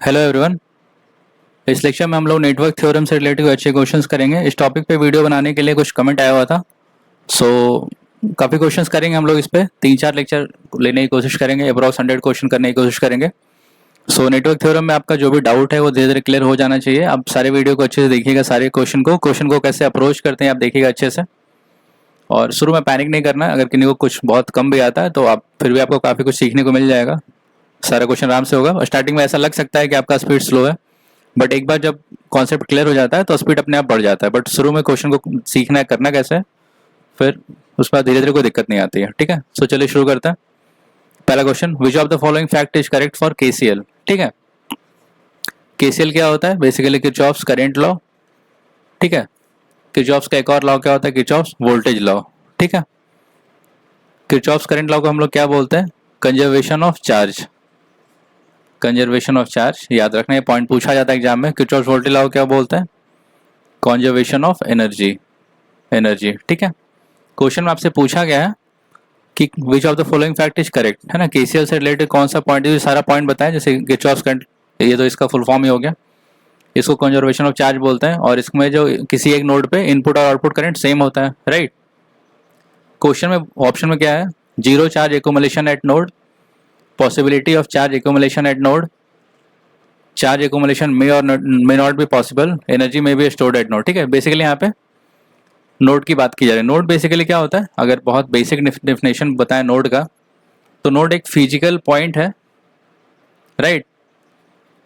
Hello everyone. इस lecture में हम लोग नेटवर्क थ्योरम से रिलेटेड अच्छे क्वेश्चंस करेंगे। इस टॉपिक पे वीडियो बनाने के लिए कुछ कमेंट आया हुआ था, सो काफ़ी क्वेश्चंस करेंगे हम लोग। इस पे 3-4 लेक्चर लेने की कोशिश करेंगे, अप्रॉक्स 100 क्वेश्चन करने की कोशिश करेंगे। सो नेटवर्क थ्योरम में आपका जो भी डाउट है वो धीरे धीरे क्लियर हो जाना चाहिए। आप सारे वीडियो को अच्छे से देखिएगा, सारे क्वेश्चन को कैसे अप्रोच करते हैं आप देखिएगा अच्छे से। और शुरू में पैनिक नहीं करना है, अगर किसी को कुछ बहुत कम भी आता है तो आप फिर भी आपको काफ़ी कुछ सीखने को मिल जाएगा। सारा क्वेश्चन आराम से होगा और स्टार्टिंग में ऐसा लग सकता है कि आपका स्पीड स्लो है, बट एक बार जब कॉन्सेप्ट क्लियर हो जाता है तो स्पीड अपने आप बढ़ जाता है। बट शुरू में क्वेश्चन को सीखना है, करना कैसे है, फिर उस पर धीरे धीरे कोई दिक्कत नहीं आती है। ठीक है, सो चलिए शुरू करते हैं। पहला question, which of the following fact is correct for KCL. ठीक है, केसीएल क्या होता है? Basically Kirchhoff's current law. ठीक है, किरचॉफ्स का एक और लॉ क्या होता है? Kirchhoff's voltage law. ठीक है, किरचॉफ्स करंट लॉ को हम लोग क्या बोलते हैं? Conservation of charge. Conservation of charge याद रखना, ये पॉइंट पूछा जाता है एग्जाम में। किरचॉफ्स वोल्टेज लॉ को क्या बोलते हैं? Conservation of energy. एनर्जी, ठीक है। क्वेश्चन में आपसे पूछा गया है कि विच of the following fact is correct, है ना। केसीएल से रिलेटेड कौन सा पॉइंट, ये सारा पॉइंट बताएं। जैसे किरचॉफ्स करंट, ये तो इसका फुल फॉर्म ही हो गया। इसको कंजर्वेशन ऑफ चार्ज बोलते हैं और इसमें जो किसी एक नोड पे इनपुट और आउटपुट करंट सेम होता है, राइट। क्वेश्चन में ऑप्शन में क्या है? Zero charge accumulation eight node, possibility of charge accumulation eight node, charge accumulation may not be possible, energy में बी स्टोर्ड एट नोड। ठीक है, बेसिकली यहाँ पे नोड की बात की जा रही है। नोड बेसिकली क्या होता है? अगर बहुत बेसिक डेफिनेशन बताएं नोड का, तो नोड एक फिजिकल पॉइंट है, राइट।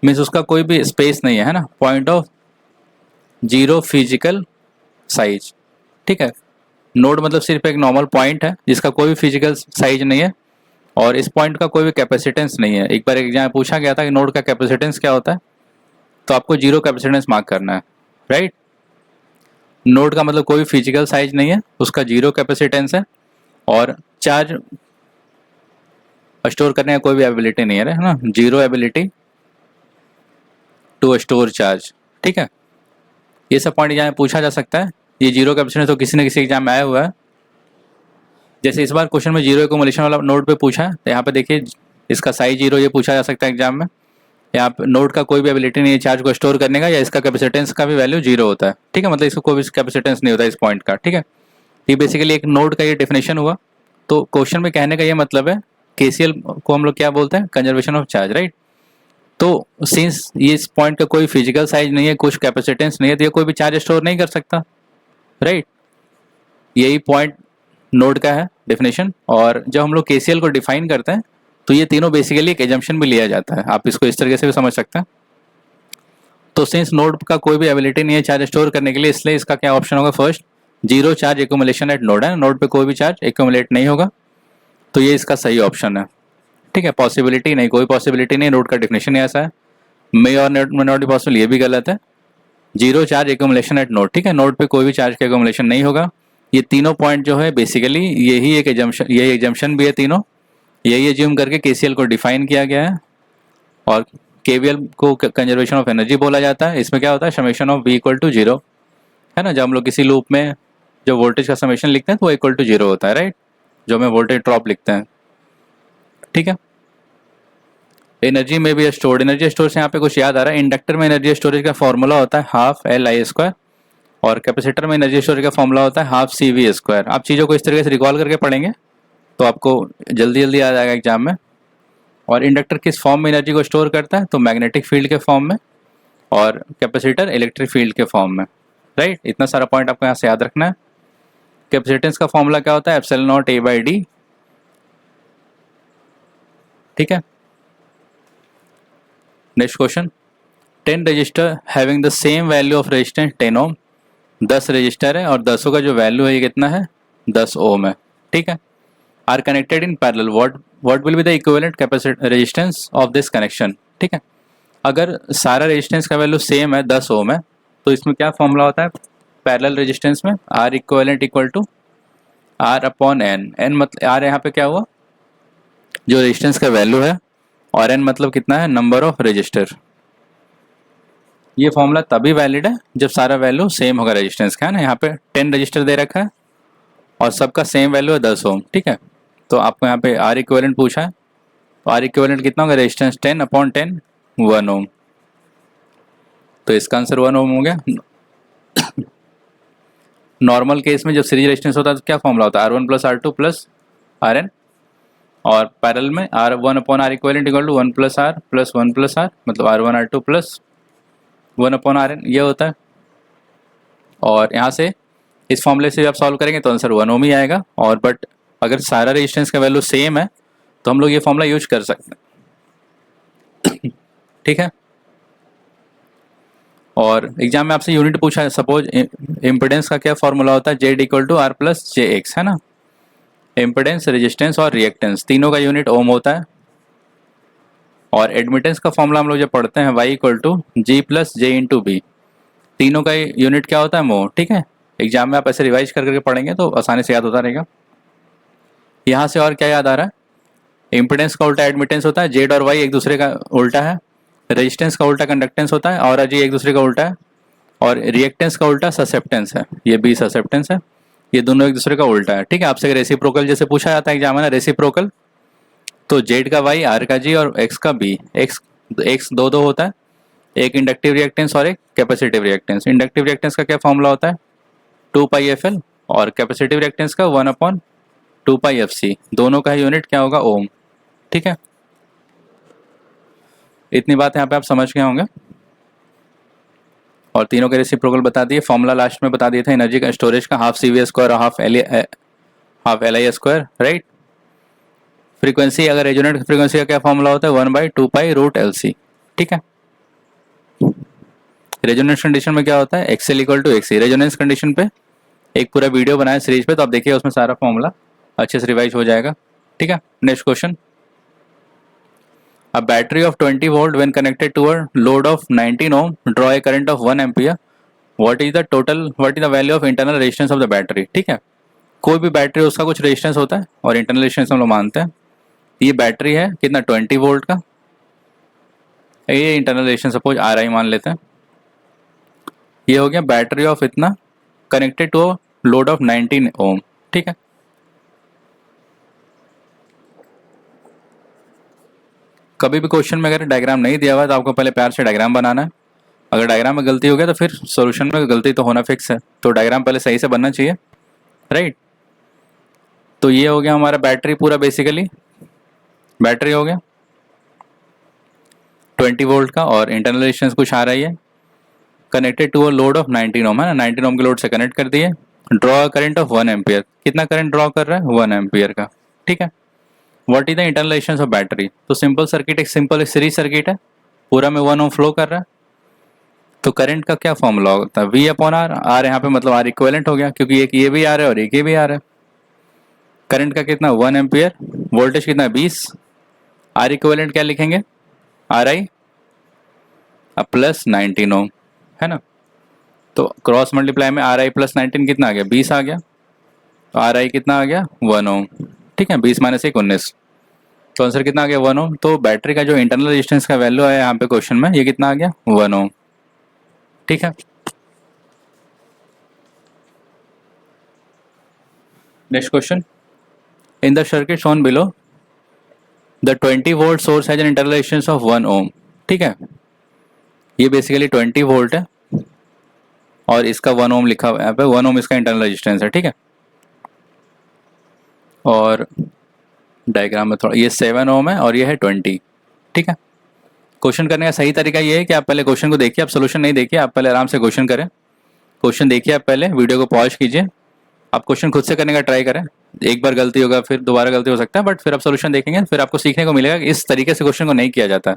मीन्स उसका कोई भी स्पेस नहीं है ना, point of zero physical size. ठीक है, नोड मतलब सिर्फ एक नॉर्मल पॉइंट है जिसका कोई भी फिजिकल साइज नहीं है और इस पॉइंट का कोई भी कैपेसिटेंस नहीं है। एक बार एग्जाम पूछा गया था कि नोड का कैपेसिटेंस क्या होता है, तो आपको जीरो कैपेसिटेंस मार्क करना है, राइट। नोड का मतलब कोई फिजिकल साइज नहीं है, उसका जीरो कैपेसिटेंस है और चार्ज स्टोर करने का कोई भी एबिलिटी नहीं है ना, zero ability to store charge. ठीक है, ये सब पॉइंट यहाँ पूछा जा सकता है। ये जीरो कैपेसिटेंस तो किसी न किसी एग्जाम में आया हुआ है। जैसे इस बार क्वेश्चन में जीरो एक्यूमुलेशन वाला नोड पे पूछा है, तो यहाँ पे देखिए इसका साइज जीरो, ये पूछा जा सकता है एग्जाम में। यहाँ पे नोड का कोई भी एबिलिटी नहीं है चार्ज को स्टोर करने का, या इसका कैपेसिटेंस का भी वैल्यू जीरो होता है। ठीक है, मतलब इसको कोई भी कैपेसिटेंस नहीं होता इस पॉइंट का। ठीक है, ये बेसिकली एक नोड का ये डेफिनेशन हुआ। तो क्वेश्चन में कहने का ये मतलब है, केसीएल को हम लोग क्या बोलते हैं? Conservation of charge, right. तो सिंस ये इस पॉइंट का कोई फिजिकल साइज नहीं है, कुछ कैपेसिटेंस नहीं है, तो ये कोई भी चार्ज स्टोर नहीं कर सकता, राइट। यही पॉइंट नोड का है डेफिनेशन। और जब हम लोग केसीएल को डिफाइन करते हैं तो ये तीनों बेसिकली एक एजम्पशन भी लिया जाता है। आप इसको इस तरीके से भी समझ सकते हैं। तो सिंस नोड का कोई भी एबिलिटी नहीं है चार्ज स्टोर करने के लिए, इसलिए इसका क्या ऑप्शन होगा? First, zero charge accumulation eight node है, नोड पे कोई भी चार्ज एक्यूमुलेट नहीं होगा, तो ये इसका सही ऑप्शन है। ठीक है, पॉसिबिलिटी नहीं, कोई पॉसिबिलिटी नहीं, नोड का डेफिनेशन ही ऐसा है। मे और नॉट पॉसिबल, ये भी गलत है। Zero charge accumulation eight node, ठीक है, नोड पे कोई भी चार्ज का एक्यूमुलेशन नहीं होगा। ये तीनों पॉइंट जो है बेसिकली यही एक एजम्पशन, यही एजम्पशन भी है तीनों, यही एज्यूम करके केसीएल को डिफाइन किया गया है। और केवीएल को कंजर्वेशन ऑफ एनर्जी बोला जाता है। इसमें क्या होता है? Summation of V equal to zero, है ना। जब हम लोग किसी लूप में जो वोल्टेज का समेशन लिखते हैं तो वो इक्वल टू जीरो होता है, राइट, जो हमें वोल्टेज ड्रॉप लिखते हैं। ठीक है, एनर्जी में भी स्टोर्ड, एनर्जी स्टोर से यहाँ पे कुछ याद आ रहा है। इंडक्टर में एनर्जी स्टोरेज का फॉर्मूला होता है हाफ एल आई स्क्वायर, और कैपेसिटर में एनर्जी स्टोरेज का फॉर्मूला होता है हाफ सी वी स्क्वायर। आप चीज़ों को इस तरीके से रिकॉल करके पढ़ेंगे तो आपको जल्दी जल्दी आ जाएगा एग्जाम में। और इंडक्टर किस फॉर्म में एनर्जी को स्टोर करता है? तो मैग्नेटिक फील्ड के फॉर्म में, और कैपेसिटर इलेक्ट्रिक फील्ड के फॉर्म में, राइट। इतना सारा पॉइंट आपको यहाँ से याद रखना है। कैपेसिटेंस का फॉर्मूला क्या होता है? Epsilon not A by D. ठीक है, next question, 10 resistor having the same value of resistance 10 ohm. 10 resistor है और 10 का जो वैल्यू है ये कितना है? 10 ओम है। ठीक है, are connected in parallel, what will be the equivalent capacity resistance of this connection. ठीक है, अगर सारा रेजिस्टेंस का वैल्यू सेम है, 10 ओम है, तो इसमें क्या फॉर्मूला होता है पैरेलल रेजिस्टेंस में? R equivalent equal to R upon N. N मतलब आर यहाँ पे क्या हुआ? जो रेजिस्टेंस का वैल्यू है, और एन मतलब कितना है? Number of register. ये फॉर्मूला तभी वैलिड है जब सारा वैल्यू सेम होगा रेजिस्टेंस का, है ना। यहाँ पे 10 रजिस्टर दे रखा है और सबका सेम वैल्यू है 10 ओम। ठीक है, तो आपको यहाँ पे आर इक्विवेलेंट पूछा है, तो आर इक्विवेलेंट कितना होगा? रेजिस्टेंस 10 अपॉन 10, 1 ओम। तो इसका आंसर 1 ओम हो गया। नॉर्मल केस में जब सीरीज रेजिस्टेंस होता है तो क्या फॉर्मूला होता है, R1 plus R2 plus Rn, और पैरेलल में R1 upon R equivalent equal to 1 plus R plus 1 plus R, मतलब R1 R2 plus 1 upon Rn ये होता है। और यहाँ से इस फॉर्मूले से आप सॉल्व करेंगे तो आंसर 1 ओम ही आएगा। और बट अगर सारा रेजिस्टेंस का वैल्यू सेम है तो हम लोग ये फॉर्मूला यूज कर सकते हैं। ठीक है। और एग्जाम में आपसे यूनिट पूछा है, सपोज इम्पिडेंस का क्या फॉर्मूला होता है, Z equal to R plus J X, है ना। इम्पिडेंस, रेजिस्टेंस और रिएक्टेंस तीनों का यूनिट ओम होता है। और एडमिटेंस का फॉर्मूला हम लोग जब पढ़ते हैं Y equal to G plus J into B, तीनों का यूनिट क्या होता है, मो। ठीक है। एग्जाम में आप ऐसे रिवाइज करके पढ़ेंगे तो आसानी से याद होता रहेगा। यहाँ से और क्या याद आ रहा है, इम्पिडेंस का उल्टा एडमिटेंस होता है, जेड और वाई एक दूसरे का उल्टा है। रेजिस्टेंस का उल्टा कंडक्टेंस होता है, और जी एक दूसरे का उल्टा है। और रिएक्टेंस का उल्टा ससेप्टेंस है, ये बी ससेप्टेंस है, ये दोनों एक दूसरे का उल्टा है। ठीक है। आपसे रेसिप्रोकल जैसे पूछा जाता है एग्जाम में ना, रेसिप्रोकल, तो जेड का वाई, आर का जी और एक्स का बी, एक्स दो दो होता है, एक इंडक्टिव रिएक्टेंस और एक कैपेसिटिव रिएक्टेंस। इंडक्टिव रिएक्टेंस का क्या फॉर्मूला होता है, 2πfl, और कैपेसिटिव रिएक्टेंस का 1/2πfc, दोनों का यूनिट क्या होगा, ओम। ठीक है। इतनी बात यहाँ पे आप समझ गए होंगे। और तीनों के रेसिप्रोकल बता दिए, फॉर्मूला लास्ट में बता दिया था एनर्जी का, स्टोरेज का half C V square half L I square, right. Frequency, अगर रेजोनेंट फ्रीक्वेंसी का क्या फॉर्मूला होता है, 1/2π√LC। ठीक है। रेजोनेंस कंडीशन में क्या होता है, XL equal to XC। Resonance condition पे एक पूरा वीडियो बनाया सीरीज पे, तो आप देखिए उसमें सारा फॉर्मूला अच्छे से रिवाइज हो जाएगा। ठीक है। Next question, A battery of 20 volt when connected to a load of 19 ohm draw a current of 1 ampere. What is the value of internal resistance of the battery? ठीक है। कोई भी बैटरी उसका कुछ रेजिस्टेंस होता है और इंटरनल रेजिस्टेंस हम लोग मानते हैं। ये बैटरी है कितना, 20 वोल्ट का, ये इंटरनल रेजिस्टेंस सपोज RI मान लेते हैं। ये हो गया बैटरी ऑफ इतना कनेक्टेड टू लोड ऑफ 19 ओम। ठीक है। कभी भी क्वेश्चन में अगर डायग्राम नहीं दिया हुआ तो आपको पहले प्यार से डायग्राम बनाना है। अगर डायग्राम में गलती हो गया तो फिर सॉल्यूशन में गलती तो होना फिक्स है, तो डायग्राम पहले सही से बनना चाहिए, राइट। तो ये हो गया हमारा बैटरी पूरा, बेसिकली बैटरी हो गया 20 वोल्ट का, और इंटरनल रेजिस्टेंस कुछ आ रही है, connected to a load of 19 ohm, है ना। 19 ओम के लोड से कनेक्ट कर दिए, ड्रॉ करंट ऑफ 1 एम्पियर। कितना करंट ड्रॉ कर रहा है, 1 एम्पियर का। ठीक है। What is the internal resistance of battery, तो सिंपल सर्किट, एक सिंपल सीरीज सर्किट है, पूरा में 1 ओम फ्लो कर रहा है। तो करंट का क्या फॉर्मूला होता है, V/R। आर यहाँ पे मतलब R इक्विवेलेंट हो गया, क्योंकि एक ये भी आ रहा है और एक ये भी आ रहा है। करंट का कितना, 1 एम्पियर, वोल्टेज कितना, 20, R इक्विवेलेंट क्या लिखेंगे, RI प्लस 19 ओम, है ना। तो क्रॉस मल्टीप्लाई में RI प्लस 19 कितना आ गया, 20 आ गया। तो RI कितना आ गया, 1 ओम। ठीक है। 20 माइनस 1 19, तो आंसर कितना आ गया, 1 ओम। तो बैटरी का जो इंटरनल रेजिस्टेंस का वैल्यू है यहाँ पे क्वेश्चन में, ये कितना आ गया, 1 ओम। ठीक है। Next question, in the circuit shown below the 20 volt source has an internal resistance of 1 ओम। ठीक है। ये बेसिकली 20 वोल्ट है और इसका 1 ओम लिखा हुआ है यहाँ पे, 1 ओम इसका इंटरनल रेजिस्टेंस है। ठीक है। और डायग्राम में थोड़ा, ये 7 ओम है और ये है 20। ठीक है। क्वेश्चन करने का सही तरीका ये है कि आप पहले क्वेश्चन को देखिए, आप सोल्यूशन नहीं देखिए, आप पहले आराम से क्वेश्चन करें। क्वेश्चन देखिए, आप पहले वीडियो को पॉज कीजिए, आप क्वेश्चन खुद से करने का ट्राई करें। एक बार गलती होगा, फिर दोबारा गलती हो सकता है, बट फिर आप सोल्यूशन देखेंगे, फिर आपको सीखने को मिलेगा कि इस तरीके से क्वेश्चन को नहीं किया जाता है।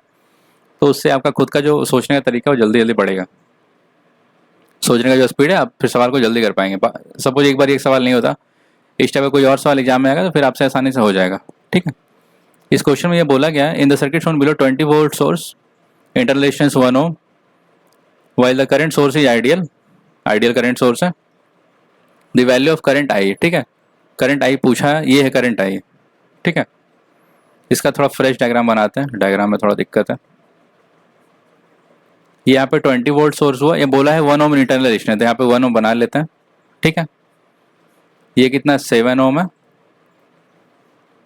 तो उससे आपका खुद का जो सोचने का तरीका है वो जल्दी जल्दी बढ़ेगा, सोचने का जो स्पीड है, आप फिर सवाल को जल्दी कर पाएंगे। सपोज एक बार एक सवाल नहीं होता, इस टाइप का कोई और सवाल एग्जाम में आएगा तो फिर आपसे आसानी से हो जाएगा। ठीक है। इस क्वेश्चन में ये बोला गया है, in the circuit shown below 20 volt source internal resistance 1 ohm while the current source is ideal current source है। The value of current I. ठीक है। करंट आई पूछा है, ये है करंट आई। ठीक है। इसका थोड़ा फ्रेश डायग्राम बनाते हैं, डायग्राम में थोड़ा दिक्कत है। ये यहाँ पे 20 वोल्ट सोर्स हुआ, ये बोला है 1 ओम इंटरनल रेजिस्टेंस, तो यहाँ पे 1 ओम बना लेते हैं। ठीक है। ये कितना, 7 ओम है,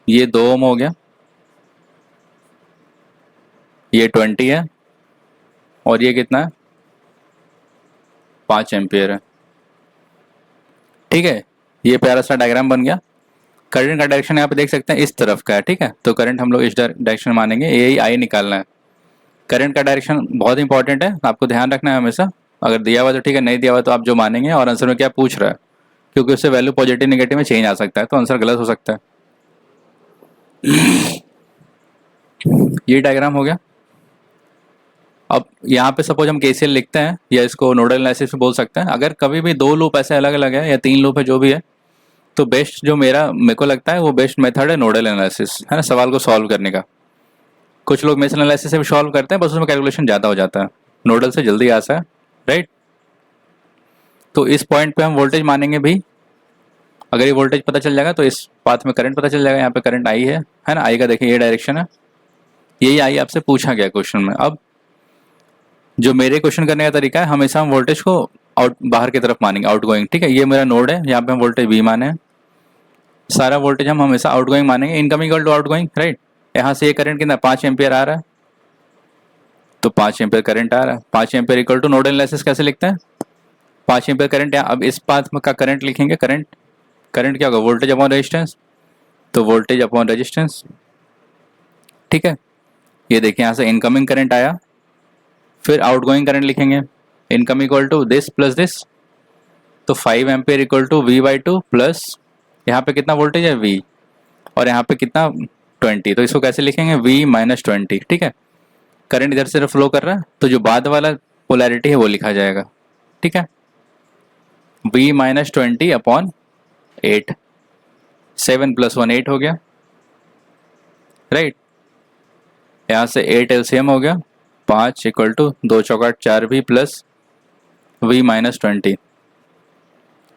ये 2 ओम हो गया, ये 20 है, और ये कितना है, 5 एम्पियर है। ठीक है, ये प्यारा सा डायग्राम बन गया। करंट का डायरेक्शन यहाँ पे देख सकते हैं इस तरफ का है। ठीक है, तो करंट हम लोग इस डायरेक्शन में मानेंगे, यही आई निकालना है। करंट का डायरेक्शन बहुत इंपॉर्टेंट है, आपको ध्यान रखना है हमेशा। अगर दिया हुआ तो ठीक है, नहीं दिया हुआ तो आप जो मानेंगे और आंसर में क्या पूछ रहा है, क्योंकि उससे वैल्यू पॉजिटिव नेगेटिव में चेंज आ सकता है, तो आंसर गलत हो सकता है। ये डायग्राम हो गया। अब यहाँ पे सपोज हम केसीएल लिखते हैं, या इसको नोडल एनालिसिस भी बोल सकते हैं। अगर कभी भी 2 लूप ऐसे अलग अलग है या 3 लूप है, जो भी है, तो बेस्ट जो मेरे को लगता है वो बेस्ट मेथड है नोडल एनालिसिस, है ना, सवाल को सॉल्व करने का। कुछ लोग मेश एनालिसिस से भी सॉल्व करते हैं, बस उसमें कैलकुलेशन ज़्यादा हो जाता है। नोडल से जल्दी आता है, राइट। तो इस पॉइंट पे हम वोल्टेज मानेंगे भी। अगर ये वोल्टेज पता चल जाएगा तो इस पाथ में करंट पता चल जाएगा। यहाँ पे करंट आई है ना, आई का देखिए ये डायरेक्शन है, यही आई आपसे पूछा गया क्वेश्चन में। अब जो मेरे क्वेश्चन करने का तरीका है, हमेशा हम वोल्टेज को बाहर की तरफ मानेंगे, आउट गोइंग। ठीक है, ये मेरा नोड है, यहाँ पे हम वोल्टेज वी माने हैं। सारा वोल्टेज हम हमेशा आउट गोइंग मानेंगे, incoming equal to outgoing, right. यहाँ से ये करंट कितना 5 एम्पियर आ रहा है, तो 5 एम्पियर करंट आ रहा है। 5 ampere equal two nodal analysis कैसे लिखते हैं, 5 एम्पियर करंट है। अब इस पाथ का करंट लिखेंगे, करंट क्या होगा, वोल्टेज अपॉन रेजिस्टेंस, तो वोल्टेज अपॉन रेजिस्टेंस। ठीक है, ये देखिए यहाँ से इनकमिंग करंट आया, फिर आउटगोइंग करंट लिखेंगे, income equal to this plus this, तो 5 ampere equal to V/2 plus यहाँ पे कितना वोल्टेज है V, और यहाँ पे कितना 20, तो इसको कैसे लिखेंगे V-20। ठीक है, करंट इधर से फ्लो कर रहा है, तो जो बाद वाला पोलैरिटी है वो लिखा जाएगा। ठीक है, V-20 अपॉन 8, 7 + 1 8 हो गया, राइट। यहाँ से 8 LCM हो गया, 5 equal to 2 चौकाट 4V plus V-20,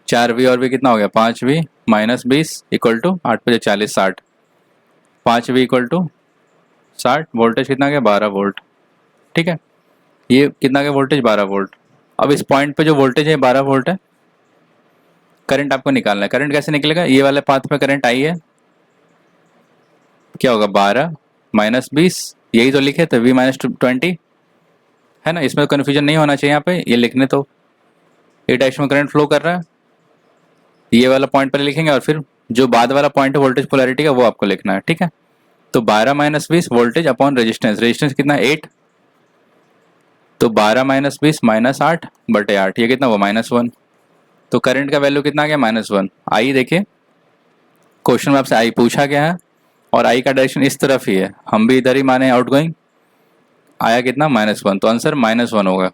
4V और V कितना हो गया 5V minus 20 equal to 8 × 40 60, 5V equal to 60, voltage कितना गया 12 वोल्ट। ठीक है, ये कितना गया वोल्टेज 12 वोल्ट। अब इस पॉइंट पे जो वोल्टेज है 12 वोल्ट है, करंट आपको निकालना है। करंट कैसे निकलेगा, ये वाले पाथ पे करंट आई है, क्या होगा 12 माइनस 20, यही तो लिखे थे V-20, है ना। इसमें कन्फ्यूजन नहीं होना चाहिए, यहाँ पे ये लिखने तो ये डायरेक्शन में करंट फ्लो कर रहा है, ये वाला पॉइंट पर लिखेंगे, और फिर जो बाद वाला पॉइंट है वोल्टेज पोलैरिटी का वो आपको लिखना है। ठीक है, तो 12 minus 20 voltage upon resistance, resistance कितना 8, तो 12 माइनस 20 माइनस 8/8, ये कितना हुआ -1, तो करंट का वैल्यू कितना आ गया -1। आई देखिए क्वेश्चन में आपसे आई पूछा गया है, और आई का डायरेक्शन इस तरफ ही है, हम भी इधर ही माने आउटगोइंग, आया कितना -1, तो आंसर -1 होगा।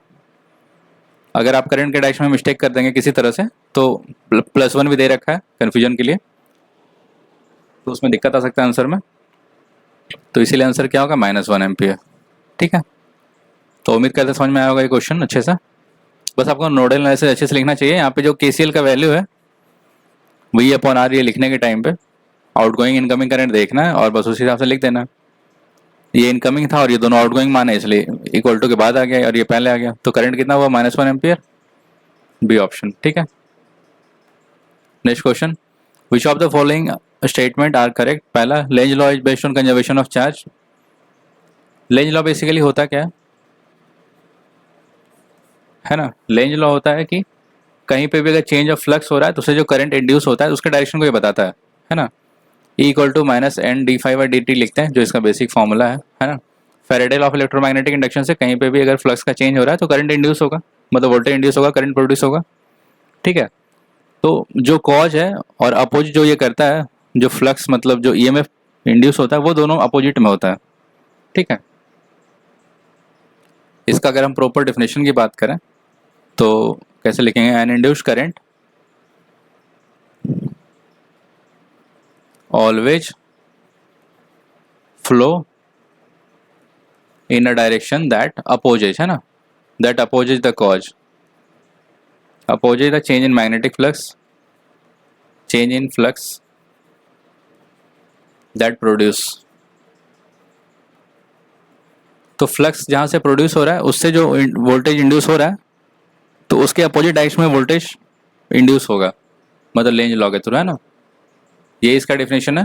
अगर आप करंट के डायरेक्शन में मिस्टेक कर देंगे किसी तरह से, तो +1 भी दे रखा है कन्फ्यूजन के लिए, तो उसमें दिक्कत आ सकता है आंसर में, तो इसीलिए आंसर क्या होगा -1 एम्पियर। ठीक है, तो उम्मीद करते समझ में आया होगा ये क्वेश्चन अच्छे से। बस आपको नोडल एनालिसिस अच्छे से लिखना चाहिए। यहाँ पे जो केसीएल का वैल्यू है V/R ये लिखने के टाइम पे आउटगोइंग इनकमिंग करंट देखना है, और बस उस हिसाब से लिख देना है। ये इनकमिंग था और ये दोनों आउटगोइंग माने, इसलिए इक्वल टू के बाद आ गया और ये पहले आ गया, तो करंट कितना हुआ -1 एम्पियर, बी ऑप्शन। ठीक है, next question, which of the following statement are correct. पहला, Lenz law is based on conservation of charge. Lenz law basically होता क्या है ना, लेंज लॉ होता है कि कहीं पे भी अगर चेंज ऑफ फ्लक्स हो रहा है तो उससे जो करंट इंड्यूस होता है उसके डायरेक्शन को ये बताता है ना। E = -N/dφ/dt लिखते हैं, जो इसका बेसिक फॉर्मूला है ना। Faraday law of electromagnetic induction से कहीं पे भी अगर फ्लक्स का चेंज हो रहा है तो करंट इंड्यूस होगा, मतलब वोल्टेज इंड्यूस होगा, करंट प्रोड्यूस होगा। ठीक है, तो जो कॉज है और अपोजिट जो ये करता है, जो फ्लक्स मतलब जो EMF इंड्यूस होता है वो दोनों अपोजिट में होता है। ठीक है, इसका अगर हम प्रॉपर डेफिनेशन की बात करें तो कैसे लिखेंगे, an induced current always flow in a direction that opposes, है ना, that opposes the cause, opposes the change in magnetic flux, change in flux that produce। तो फ्लक्स जहाँ से प्रोड्यूस हो रहा है उससे जो वोल्टेज इंड्यूस हो रहा है तो उसके अपोजिट डायरेक्शन में वोल्टेज इंड्यूस होगा, मतलब लेंज लॉ के थ्रू, है ना। ये इसका डेफिनेशन है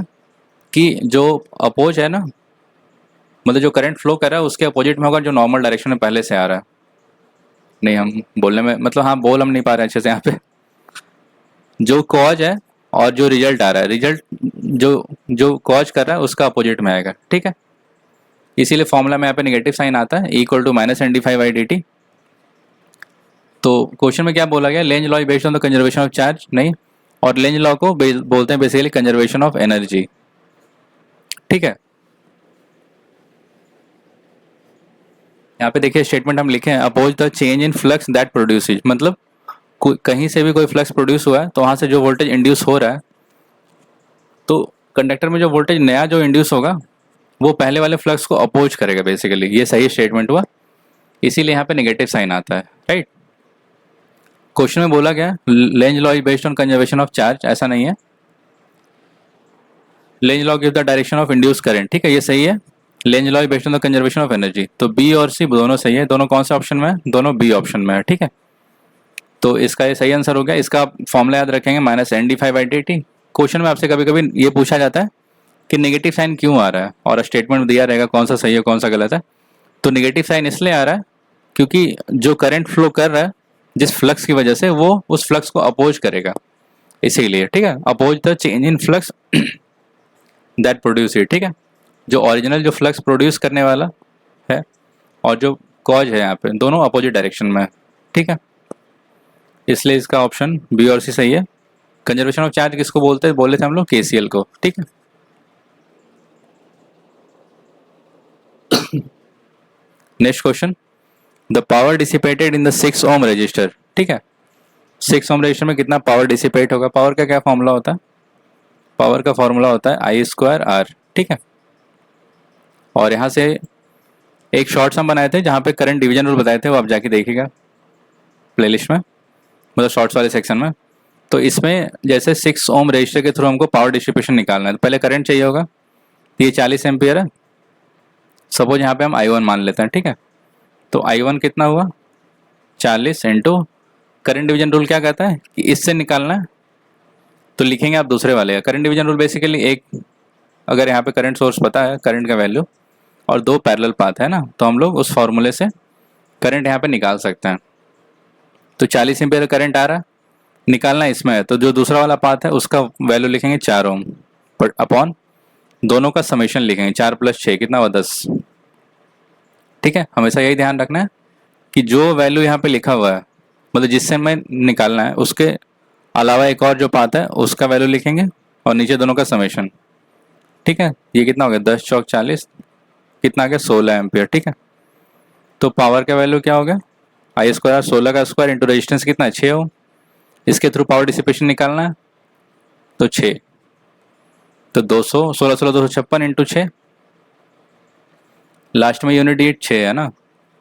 कि जो अपोज है ना, मतलब जो करंट फ्लो कर रहा है उसके अपोजिट में होगा जो नॉर्मल डायरेक्शन में पहले से आ रहा है। नहीं, हम बोलने में मतलब हाँ बोल हम नहीं पा रहे अच्छे से यहाँ पे। जो कॉज है और जो रिजल्ट आ रहा है, रिजल्ट जो जो कॉज कर रहा है उसका अपोजिट में आएगा, ठीक है। इसीलिए फॉर्मूला में यहाँ पे नेगेटिव साइन आता है, equal to minus N D phi by D T. तो क्वेश्चन में क्या बोला गया, Lenz law based on the conservation of charge, नहीं, और लेंज लॉ को बोलते हैं बेसिकली कंजर्वेशन ऑफ एनर्जी, ठीक है। यहाँ पे देखिए स्टेटमेंट हम लिखे हैं, oppose the change in flux that produces, मतलब कहीं से भी कोई फ्लक्स प्रोड्यूस हुआ है तो वहां से जो वोल्टेज इंड्यूस हो रहा है, तो कंडक्टर में जो वोल्टेज नया जो इंड्यूस होगा वो पहले वाले फ्लक्स को अपोज करेगा बेसिकली, ये सही स्टेटमेंट हुआ, इसीलिए यहाँ पे नेगेटिव साइन आता है, राइट। क्वेश्चन में बोला गया Lenz law is based on conservation of charge, ऐसा नहीं है। Lenz law give the direction of induce current, ठीक है, ये सही है। Length law is based on the conservation of energy, तो बी और सी दोनों सही है। दोनों कौन से ऑप्शन में है, दोनों बी ऑप्शन में है, ठीक है। तो इसका ये सही आंसर हो गया। इसका फॉर्मूला याद रखेंगे, minus N D phi by D T. Question में आपसे कभी कभी ये पूछा जाता है कि नेगेटिव साइन क्यों आ रहा है, और स्टेटमेंट दिया रहेगा कौन सा सही है कौन सा गलत है। तो नेगेटिव साइन इसलिए आ रहा है क्योंकि जो करंट फ्लो कर रहा है जिस फ्लक्स की वजह से, वो उस फ्लक्स को अपोज करेगा, इसीलिए, ठीक है। Oppose the change in flux that produce it, ठीक है। जो ओरिजिनल जो फ्लक्स प्रोड्यूस करने वाला है और जो कॉज है यहाँ पे, दोनों अपोजिट डायरेक्शन में है, ठीक है। इसलिए इसका ऑप्शन बी और सी सही है। कंजर्वेशन ऑफ चार्ज किसको बोलते हैं, बोले थे हम लोग केसीएल को, ठीक है। Next question, the power dissipated in the 6 ohm resistor, ठीक है। 6 ओम रजिस्टर में कितना पावर डिसिपेट होगा, पावर का क्या फॉर्मूला होता है, पावर का फॉर्मूला होता है आई स्क्वायर आर, ठीक है। और यहाँ से एक शॉर्ट्स हम बनाए थे जहाँ पे करंट डिवीजन रूल बताए थे, वो आप जाके देखिएगा प्लेलिस्ट में, मतलब शॉर्ट्स वाले सेक्शन में। तो इसमें जैसे 6 ओम रजिस्टर के थ्रू हमको पावर डिस्ट्रीब्यूशन निकालना है, तो पहले करंट चाहिए होगा, ये 40 एम्पियर है, सपोज यहाँ पे हम I1 मान लेते हैं, ठीक है। तो I1 कितना हुआ, 40 इंटू करंट डिवीजन रूल क्या कहता है कि इससे निकालना है, तो लिखेंगे आप दूसरे वाले का करंट डिवीजन रूल बेसिकली, एक अगर यहाँ पे करंट सोर्स पता है करंट का वैल्यू और 2 पैरेलल पाथ है ना, तो हम लोग उस फॉर्मूले से करंट यहाँ पे निकाल सकते हैं। तो 40 एम्पियर करंट आ रहा है, निकालना इसमें है, तो जो दूसरा वाला पाथ है उसका वैल्यू लिखेंगे 4 ओम, पर अपॉन दोनों का समेशन लिखेंगे, 4 + 6 कितना हुआ 10, ठीक है। हमेशा यही ध्यान रखना है कि जो वैल्यू यहाँ पे लिखा हुआ है, मतलब जिससे हमें निकालना है, उसके अलावा एक और जो पाथ है उसका वैल्यू लिखेंगे और नीचे दोनों का समेशन, ठीक है। ये कितना हो गया 10 चौक 40, कितना आ गया 16 एम्पियर, ठीक है। तो पावर का वैल्यू क्या हो गया, आई स्क्वायर 16 का स्क्वायर इंटू रेजिस्टेंस कितना है 6 ओम, इसके थ्रू पावर डिसिपेशन निकालना है, तो 6, तो 200 16 16 256 इंटू 6, लास्ट में यूनिट ये 6 है ना,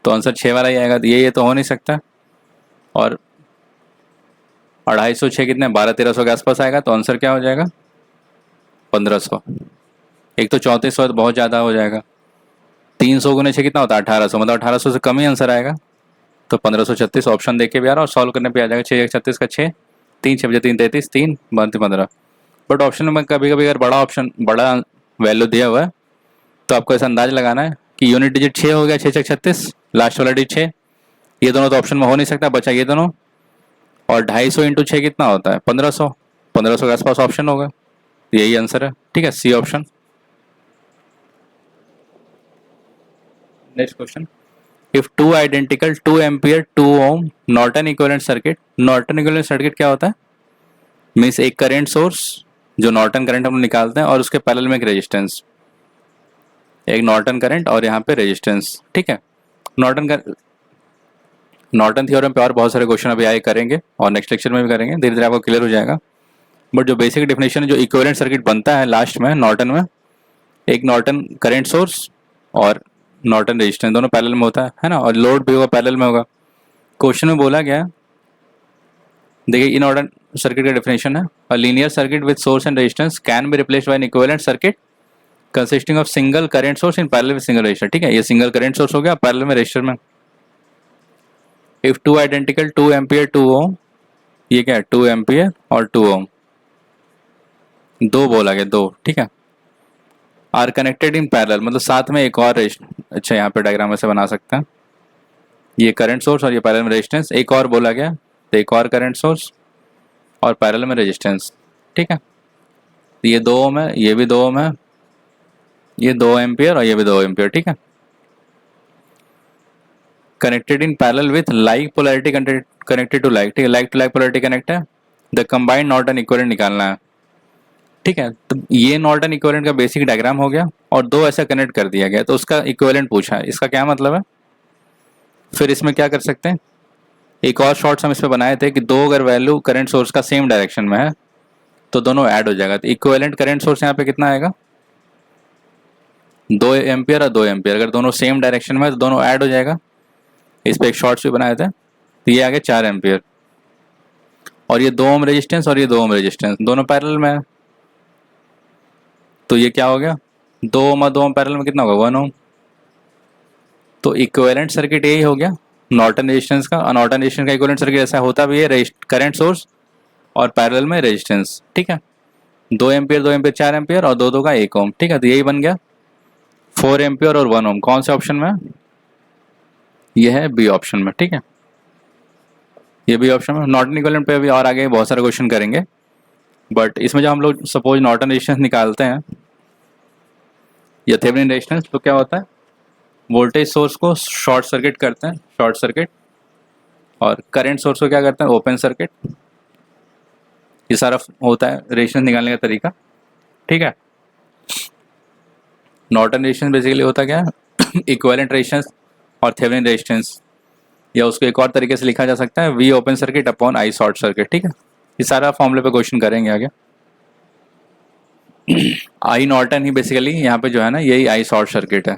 तो आंसर 6 वाला ही आएगा, ये तो हो नहीं सकता। और 250 6 कितने 12 1300 के आसपास आएगा, तो आंसर क्या हो जाएगा 1500। एक तो 3400 तो बहुत ज़्यादा हो जाएगा, 300 गुने 6 कितना होता है 1800, मतलब 1800 से कम ही आंसर आएगा, तो 1536 ऑप्शन देख के भी आ रहा और सॉल्व करने पे आ जाएगा। 6 36 का 6, 3 6 3 33, 3 बनते 15। बट ऑप्शन में कभी कभी अगर बड़ा वैल्यू दिया हुआ है तो आपको ऐसा अंदाज लगाना है कि यूनिट डिजिट 6 हो गया, 6 6 36, लास्ट वाला डिजिट 6, ये दोनों तो ऑप्शन में हो नहीं सकता, बचा ये दोनों, और 250 इंटू 6 कितना होता है 1500, 1500 के आसपास ऑप्शन होगा, यही आंसर है, ठीक है, C option. Next question, if two identical 2 ampere 2 ohm Norton equivalent circuit, Norton equivalent circuit क्या होता है, मीन्स एक करंट सोर्स जो नॉर्टन करंट हम निकालते हैं और उसके पैरेलल में एक रेजिस्टेंस, एक नॉर्टन करंट और यहाँ पे रेजिस्टेंस, ठीक है। नॉर्टन थ्योरम पे और बहुत सारे क्वेश्चन अभी आए करेंगे और नेक्स्ट लेक्चर में भी करेंगे, धीरे धीरे आपको क्लियर हो जाएगा। बट जो बेसिक डेफिनेशन है, जो इक्विवेलेंट सर्किट बनता है लास्ट में नॉर्टन में, एक नॉर्टन करंट सोर्स और नॉर्टन रेजिस्टेंस दोनों पैरेलल में होता है ना, और लोड भी होगा पैरेलल में होगा। क्वेश्चन में बोला गया, देखिए इन नॉर्टन सर्किट का डेफिनेशन है, a linear circuit with source and resistance can be replaced by an equivalent circuit consisting of single current source in parallel with single resistor, ठीक है। ये सिंगल करंट सोर्स हो गया पैरेलल में resistor में। If two identical 2 ampere 2 ओम, ये क्या है 2 एम्पियर और 2 ओम, दो बोला गया, दो, ठीक है, आर कनेक्टेड इन पैरेलल, मतलब साथ में एक और अच्छा यहाँ पे डायग्राम ऐसे बना सकते हैं, ये करंट सोर्स और ये पैरेलल में रेजिस्टेंस, एक और बोला गया तो एक और करंट सोर्स और पैरेलल में रेजिस्टेंस, ठीक है। तो ये 2 ओम है, ये भी 2 ओम है, ये 2 एम्पियर और ये भी 2 एम्पियर, ठीक है। Connected in parallel with like polarity connected to like, ठीक है, like to like polarity connect है। द कंबाइंड नॉर्टन इक्विवेलेंट निकालना है, ठीक है। तो ये नॉर्टन इक्विवेलेंट का बेसिक डायग्राम हो गया और 2 ऐसा कनेक्ट कर दिया गया तो उसका इक्विवेलेंट पूछा है। इसका क्या मतलब है, फिर इसमें क्या कर सकते हैं, एक और शॉर्ट्स हम इस पे बनाए थे कि 2 अगर वैल्यू करंट सोर्स का सेम डायरेक्शन में है तो दोनों ऐड हो जाएगा। तो इक्विवेलेंट करंट सोर्स यहाँ पे कितना आएगा, 2 एम्पियर और 2 एम्पियर, अगर दोनों सेम डायरेक्शन में है तो दोनों ऐड हो जाएगा। इस पे एक शॉर्ट्स भी बनाए थे, तो ये आगे 4 एम्पियर और ये 2 ओम रेजिस्टेंस और ये 2 ओम रेजिस्टेंस दोनों पैरेलल में है। तो ये क्या हो गया, 2 ओम और 2 ओम पैरेलल में कितना होगा, 1 ओम। तो इक्विवेलेंट सर्किट यही हो गया नॉर्टन रेजिस्टेंस का। और नॉर्टन रेजिस्टेंस का इक्विवेलेंट सर्किट ऐसा होता भी है, करंट सोर्स और पैरेलल में रेजिस्टेंस, ठीक है। 2 एम्पियर 2 एम्पियर 4 एम्पियर और 2 2 का 1 ओम, ठीक है। तो यही बन गया 4 एम्पियर और 1 ओम। कौन से ऑप्शन में, ये है बी ऑप्शन में, ठीक है। ये बी ऑप्शन में। नॉर्टन इक्विवेलेंट पे भी और आगे बहुत सारे क्वेश्चन करेंगे, बट इसमें जब हम लोग सपोज नॉर्टन रेजिस्टेंस निकालते हैं या थेवेनिन रेजिस्टेंस, तो क्या होता है, वोल्टेज सोर्स को शॉर्ट सर्किट करते हैं, शॉर्ट सर्किट, और करंट सोर्स को क्या करते हैं, ओपन सर्किट। ये सारा होता है रेजिस्टेंस निकालने का तरीका, ठीक है। नॉर्टन रेजिस्टेंस बेसिकली होता क्या है, इक्विवेलेंट रेजिस्टेंस और थेवेनिन रेजिस्टेंस, या उसको एक और तरीके से लिखा जा सकता है V open circuit upon I short circuit, ठीक है। ये सारा फॉर्मूले पे क्वेश्चन करेंगे आगे। आई नॉर्टन ही बेसिकली यहाँ पे जो है ना, यही आई शॉर्ट सर्किट है,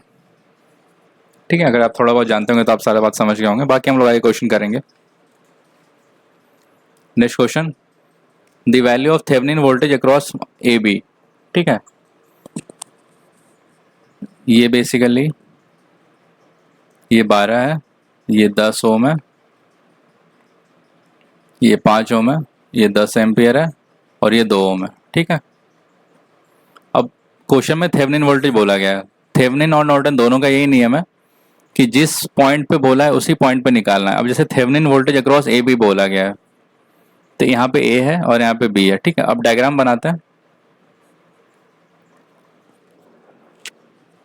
ठीक है। अगर आप थोड़ा बहुत जानते होंगे तो आप सारा बात समझ गए होंगे। बाकी हम लोग आगे क्वेश्चन करेंगे। Next question, the value of Thevenin voltage across A B, ठीक है। ये बेसिकली ये 12 है, ये 10 ओम है, ये 5 ओम है, ये 10 एम्पियर है और ये 2 ओम है, ठीक है। अब क्वेश्चन में थेवेनिन वोल्टेज बोला गया है। थेवेनिन और नॉर्टन दोनों का यही नियम है कि जिस पॉइंट पे बोला है उसी पॉइंट पे निकालना है। अब जैसे Thevenin voltage across A B बोला गया है, तो यहाँ पे ए है और यहाँ पे बी है, ठीक है। अब डायग्राम बनाते हैं।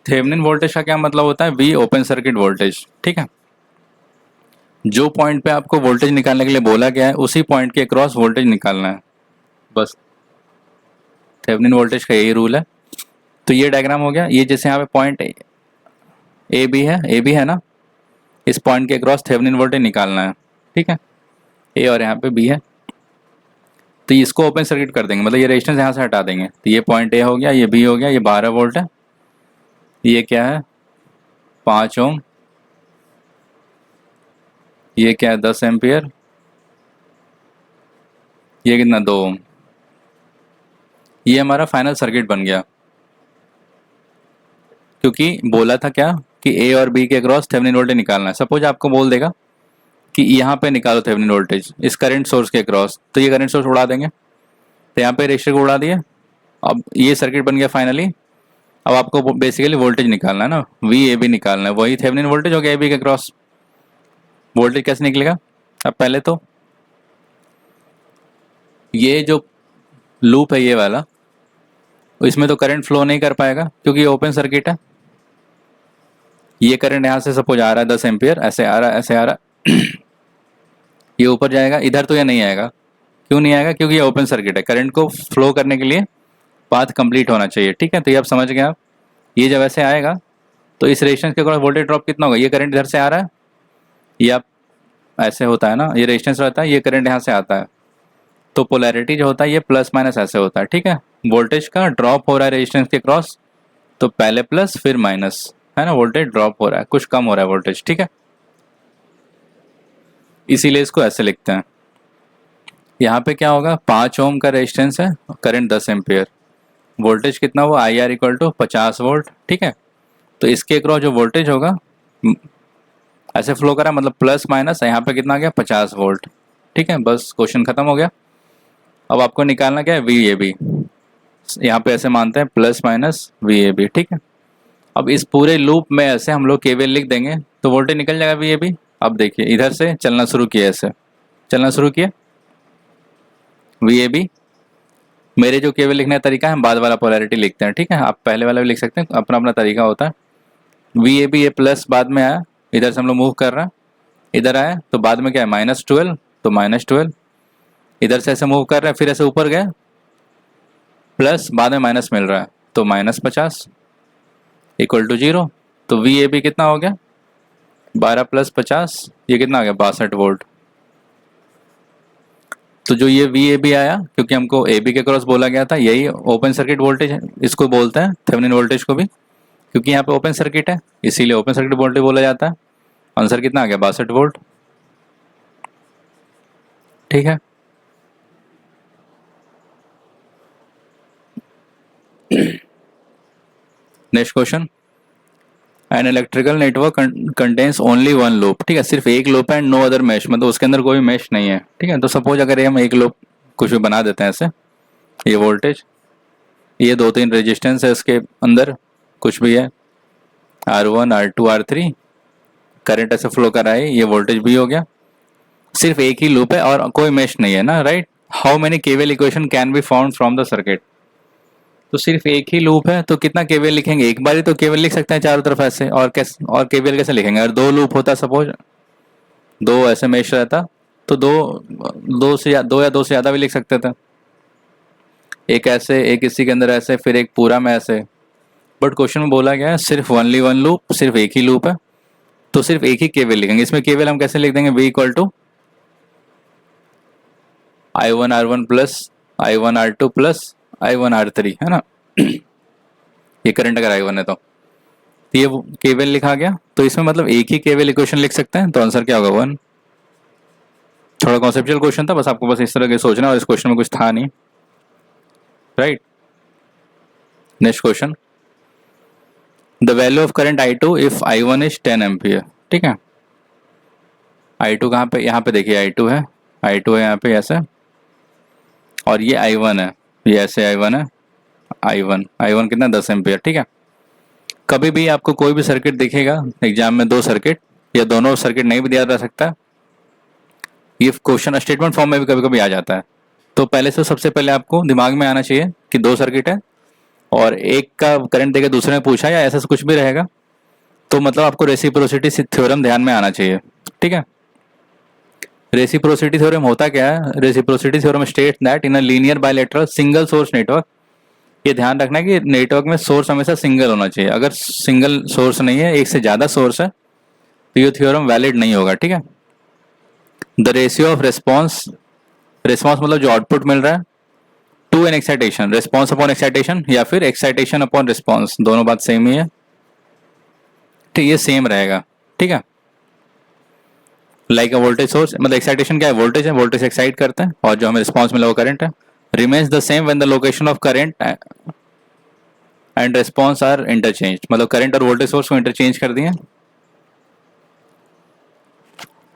थेवेनिन वोल्टेज का क्या मतलब होता है, वी ओपन सर्किट वोल्टेज, ठीक है। जो पॉइंट पे आपको वोल्टेज निकालने के लिए बोला गया है उसी पॉइंट के अक्रॉस वोल्टेज निकालना है, बस। थेवेनिन वोल्टेज का यही रूल है। तो ये डायग्राम हो गया। ये जैसे यहाँ पे पॉइंट ए बी है ना, इस पॉइंट के अक्रॉस थेवेनिन वोल्टेज निकालना है, ठीक है। ए और यहाँ पे बी है, तो इसको ओपन सर्किट कर देंगे, मतलब ये रेजिस्टेंस यहाँ से हटा देंगे। तो ये पॉइंट ए हो गया, ये बी हो गया, ये 12 वोल्ट है, ये क्या है 5 ओम, ये क्या है 10 एम्पियर, ये कितना 2 ओम। ये हमारा फाइनल सर्किट बन गया, क्योंकि बोला था क्या कि ए और बी के अक्रॉस थेवेनिन वोल्टेज निकालना है। सपोज आपको बोल देगा कि यहाँ पे निकालो थेवेनिन वोल्टेज इस करंट सोर्स के अक्रॉस, तो ये करंट सोर्स उड़ा देंगे, तो यहाँ पे रेजिस्टर को उड़ा दिए। अब ये सर्किट बन गया फाइनली। अब आपको बेसिकली वोल्टेज निकालना है ना, वी ए बी निकालना है, वही थेवेनिन वोल्टेज हो गया ए बी के अक्रॉस। वोल्टेज कैसे निकलेगा, अब पहले तो ये जो लूप है ये वाला, इसमें तो करंट फ्लो नहीं कर पाएगा क्योंकि ये ओपन सर्किट है। ये करंट यहाँ से सपोज आ रहा है 10 एम्पियर, ऐसे आ रहा है, ऐसे आ रहा है ये ऊपर जाएगा, इधर तो ये नहीं आएगा। क्यों नहीं आएगा, क्योंकि ये ओपन सर्किट है। करंट को फ्लो करने के लिए पाथ कंप्लीट होना चाहिए, ठीक है। तो ये आप समझ गए आप। ये जब ऐसे आएगा तो इस रेजिस्टेंस के अक्रॉस वोल्टेज ड्रॉप कितना होगा, ये करंट इधर से आ रहा है, ये आप ऐसे होता है ना, ये रेजिस्टेंस रहता है, ये करंट यहाँ से आता है, तो पोलैरिटी जो होता है ये प्लस माइनस ऐसे होता है, ठीक है। वोल्टेज का ड्रॉप हो रहा है रेजिस्टेंस के क्रॉस, तो पहले प्लस फिर माइनस, है ना, वोल्टेज ड्रॉप हो रहा है, कुछ कम हो रहा है वोल्टेज, ठीक है। इसीलिए इसको ऐसे लिखते हैं। यहाँ पे क्या होगा, 5 ओम का रेजिस्टेंस है, करंट 10 एम्पियर, वोल्टेज कितना हुआ, I R equal to 50 volt, ठीक है। तो इसके अक्रॉस जो वोल्टेज होगा ऐसे फ्लो करा, मतलब प्लस माइनस, यहाँ पे कितना आ गया 50 वोल्ट, ठीक है। बस क्वेश्चन खत्म हो गया। अब आपको निकालना क्या है, वी ए बी। यहाँ पे ऐसे मानते हैं plus minus V A B, ठीक है। अब इस पूरे लूप में ऐसे हम लोग केवीएल लिख देंगे तो वोल्टेज निकल जाएगा वी ए बी, अब देखिए इधर से चलना शुरू किया, ऐसे चलना शुरू किया वी ए बी। मेरे जो केवल लिखने का तरीका है, हम बाद वाला पोलैरिटी लिखते हैं, ठीक है। आप पहले वाला भी लिख सकते हैं, अपना अपना तरीका होता है। वी ए बी ये प्लस बाद में आया, इधर से हम लोग मूव कर रहे हैं, इधर आया तो बाद में क्या है -12, तो -12। इधर से ऐसे मूव कर रहे हैं, फिर ऐसे ऊपर गए प्लस, बाद में माइनस मिल रहा है तो -50 इक्वल टू 0। तो वी ए बी कितना हो गया 12 + 50, ये कितना आ गया 62 वोल्ट। तो जो ये वी ए बी आया, क्योंकि हमको ए बी के क्रॉस बोला गया था, यही ओपन सर्किट वोल्टेज है, इसको बोलते हैं थेवेनिन वोल्टेज को भी, क्योंकि यहाँ पे ओपन सर्किट है इसीलिए ओपन सर्किट वोल्टेज बोला जाता है। आंसर कितना आ गया 62 वोल्ट, ठीक है। Next question, an electrical network contains only one loop, ठीक है, सिर्फ एक लूप है एंड नो अदर मैश, मतलब उसके अंदर कोई मैश नहीं है, ठीक है। तो सपोज अगर हम एक लूप कुछ भी बना देते हैं ऐसे, ये वोल्टेज, ये 2-3 रेजिस्टेंस है इसके अंदर, कुछ भी है R1 R2 R3, करंट ऐसे फ्लो कर रहा है, ये वोल्टेज भी हो गया, सिर्फ एक ही लूप है और कोई मैश नहीं है ना, right. How many KVL equation can be found from the circuit, तो सिर्फ एक ही लूप है तो कितना केवीएल लिखेंगे, एक बार ही तो केवीएल लिख सकते हैं चारों तरफ ऐसे, और कैसे, और केवीएल कैसे लिखेंगे। अगर दो लूप होता, सपोज दो ऐसे मेश रहता, तो दो या दो से ज़्यादा भी लिख सकते थे, एक ऐसे, एक इसी के अंदर ऐसे, फिर एक पूरा में ऐसे। बट क्वेश्चन में बोला गया है सिर्फ ओनली वन लूप, सिर्फ एक ही लूप है, तो सिर्फ एक ही केवीएल लिखेंगे। इसमें केवीएल हम कैसे लिख देंगे, V = I1 R1 plus I1 R2 plus I1 R3, है ना। ये करंट अगर I1 है तो ये केवीएल लिखा गया, तो इसमें मतलब एक ही केवीएल इक्वेशन लिख सकते हैं, तो आंसर क्या होगा 1। थोड़ा कॉन्सेप्चुअल क्वेश्चन था, बस आपको बस इस तरह के सोचना, और इस क्वेश्चन में कुछ था नहीं, right. Next question, the value of current I2 if I1 is 10 ampere, ठीक है। I2 कहाँ पे, यहाँ पे देखिए I2 है यहाँ पे ऐसे, और ये I1 है, ये ऐसे I1 है, I1 कितना 10 एम्पियर, ठीक है। कभी भी आपको कोई भी सर्किट दिखेगा एग्जाम में, दो सर्किट या दोनों सर्किट नहीं भी दिया जा सकता, ये क्वेश्चन स्टेटमेंट फॉर्म में भी कभी कभी आ जाता है। तो पहले से सबसे पहले आपको दिमाग में आना चाहिए कि दो सर्किट है और एक का करंट देके दूसरे में पूछा, या ऐसा कुछ भी रहेगा, तो मतलब आपको रेसिप्रोसिटी थ्योरम ध्यान में आना चाहिए, ठीक है। रेसिप्रोसिटी थ्योरम होता क्या है, reciprocity theorem state that in a linear bilateral single source network, ये ध्यान रखना है कि नेटवर्क में सोर्स हमेशा सिंगल होना चाहिए, अगर सिंगल सोर्स नहीं है, एक से ज़्यादा सोर्स है, तो ये थ्योरम वैलिड नहीं होगा, ठीक है। द रेशियो ऑफ रिस्पॉन्स मतलब जो आउटपुट मिल रहा है, to an excitation, response upon excitation, या फिर एक्साइटेशन अपॉन रिस्पॉन्स, दोनों बात सेम ही है, ठीक, ये सेम रहेगा, ठीक है। लाइक अ वोल्टेज सोर्स, मतलब एक्साइटेशन क्या है, वोल्टेज है, वोल्टेज एक्साइट करते हैं, और जो हमें रिस्पॉन्स मिला वो करंट है। Remains the same when the location of current and response are interchange, मतलब करंट और वोल्टेज सोर्स को इंटरचेंज कर दिए,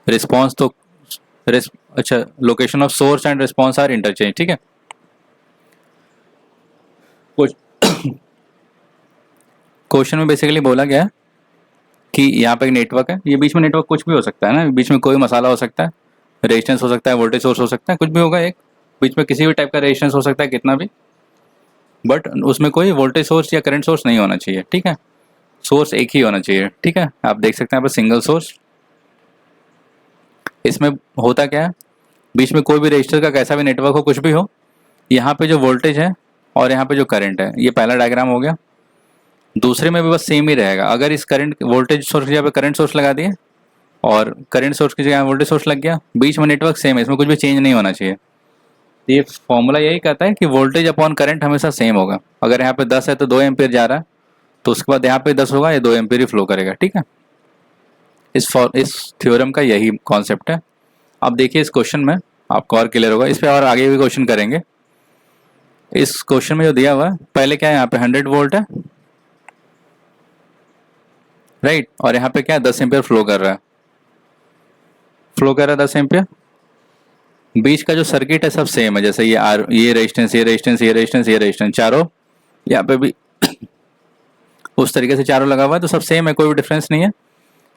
रिस्पॉन्स तो अच्छा, location of source and response are interchange, ठीक है। क्वेश्चन में बेसिकली बोला गया कि यहाँ पे एक नेटवर्क है, ये बीच में नेटवर्क कुछ भी हो सकता है ना, बीच में कोई मसाला हो सकता है, रेजिस्टेंस हो सकता है, वोल्टेज सोर्स हो सकता है, कुछ भी होगा, एक बीच में किसी भी टाइप का रेजिस्टेंस हो सकता है, कितना भी, बट उसमें कोई वोल्टेज सोर्स या करंट सोर्स नहीं होना चाहिए, ठीक है। सोर्स एक ही होना चाहिए, ठीक है। आप देख सकते हैं यहाँ पर सिंगल सोर्स। इसमें होता क्या है, बीच में कोई भी रजिस्टर का कैसा भी नेटवर्क हो, कुछ भी हो, यहाँ पे जो वोल्टेज है और यहाँ पे जो करंट है, ये पहला डायग्राम हो गया। दूसरे में भी बस सेम ही रहेगा, अगर इस करंट वोल्टेज सोर्स की जगह पे करंट सोर्स लगा दिए और करंट सोर्स की जगह वोल्टेज सोर्स लग गया, बीच में नेटवर्क सेम है, इसमें कुछ भी चेंज नहीं होना चाहिए। ये फॉर्मूला यही कहता है कि वोल्टेज अपॉन करंट हमेशा सेम होगा। अगर यहाँ पे 10 है तो 2 एम्पियर जा रहा है, तो उसके बाद यहाँ पे 10 होगा, ये 2 एम्पियर ही फ्लो करेगा, ठीक है। इस थ्योरम का यही कॉन्सेप्ट है। अब देखिए इस क्वेश्चन में आपको और क्लियर होगा, इस पर और आगे भी क्वेश्चन करेंगे। इस क्वेश्चन में जो दिया हुआ है, पहले क्या है, यहाँ पे 100 वोल्ट है, राइट, और यहाँ पे क्या है 10 एम्पियर फ्लो कर रहा है, 10 एम्पियर। बीच का जो सर्किट है सब सेम है, जैसे ये रेजिस्टेंस, ये रेजिस्टेंस, ये रेजिस्टेंस, ये रेजिस्टेंस, चारों यहाँ पे भी उस तरीके से चारों लगा हुआ है, तो सब सेम है, कोई भी डिफरेंस नहीं है।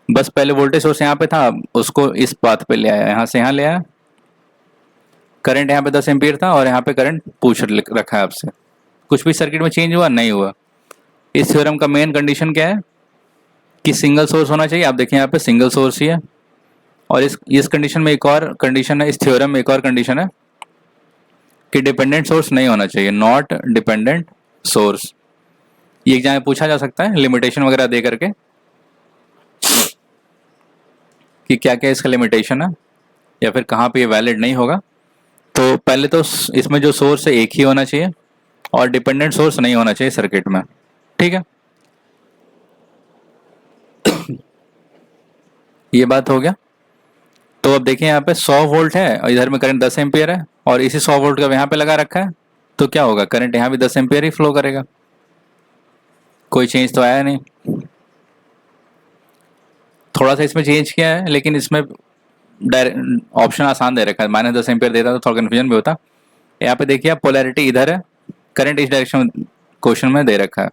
बस पहले वोल्टेज सोर्स यहाँ पे था, उसको इस पाथ पे ले आया, यहाँ से यहाँ ले आया। करंट यहाँ पे 10 एम्पियर था और यहाँ पे करंट रखा है आपसे। कुछ भी सर्किट में चेंज हुआ? नहीं हुआ। इस थ्योरम का मेन कंडीशन क्या है कि सिंगल सोर्स होना चाहिए। आप देखिए यहाँ पे सिंगल सोर्स ही है। और इस कंडीशन में एक और कंडीशन है, इस थ्योरम में एक और कंडीशन है कि डिपेंडेंट सोर्स नहीं होना चाहिए, नॉट डिपेंडेंट सोर्स। ये एग्जाम में पूछा जा सकता है लिमिटेशन वगैरह दे करके कि क्या क्या इसका लिमिटेशन है या फिर कहाँ पे ये वैलिड नहीं होगा। तो पहले तो इसमें जो सोर्स है एक ही होना चाहिए और डिपेंडेंट सोर्स नहीं होना चाहिए सर्किट में, ठीक है। ये बात हो गया। तो अब देखिए यहाँ पे 100 वोल्ट है और इधर में करंट 10 एम्पियर है और इसी 100 वोल्ट का यहाँ पे लगा रखा है, तो क्या होगा, करंट यहाँ भी 10 एम्पियर ही फ्लो करेगा, कोई चेंज तो आया नहीं। थोड़ा सा इसमें चेंज किया है लेकिन इसमें डायरेक्ट ऑप्शन आसान दे रखा है, -10 एम्पियर देता तो थोड़ा कन्फ्यूजन भी होता। यहाँ पे देखिए आप पोलैरिटी इधर है, करंट इस डायरेक्शन क्वेश्चन में दे रखा है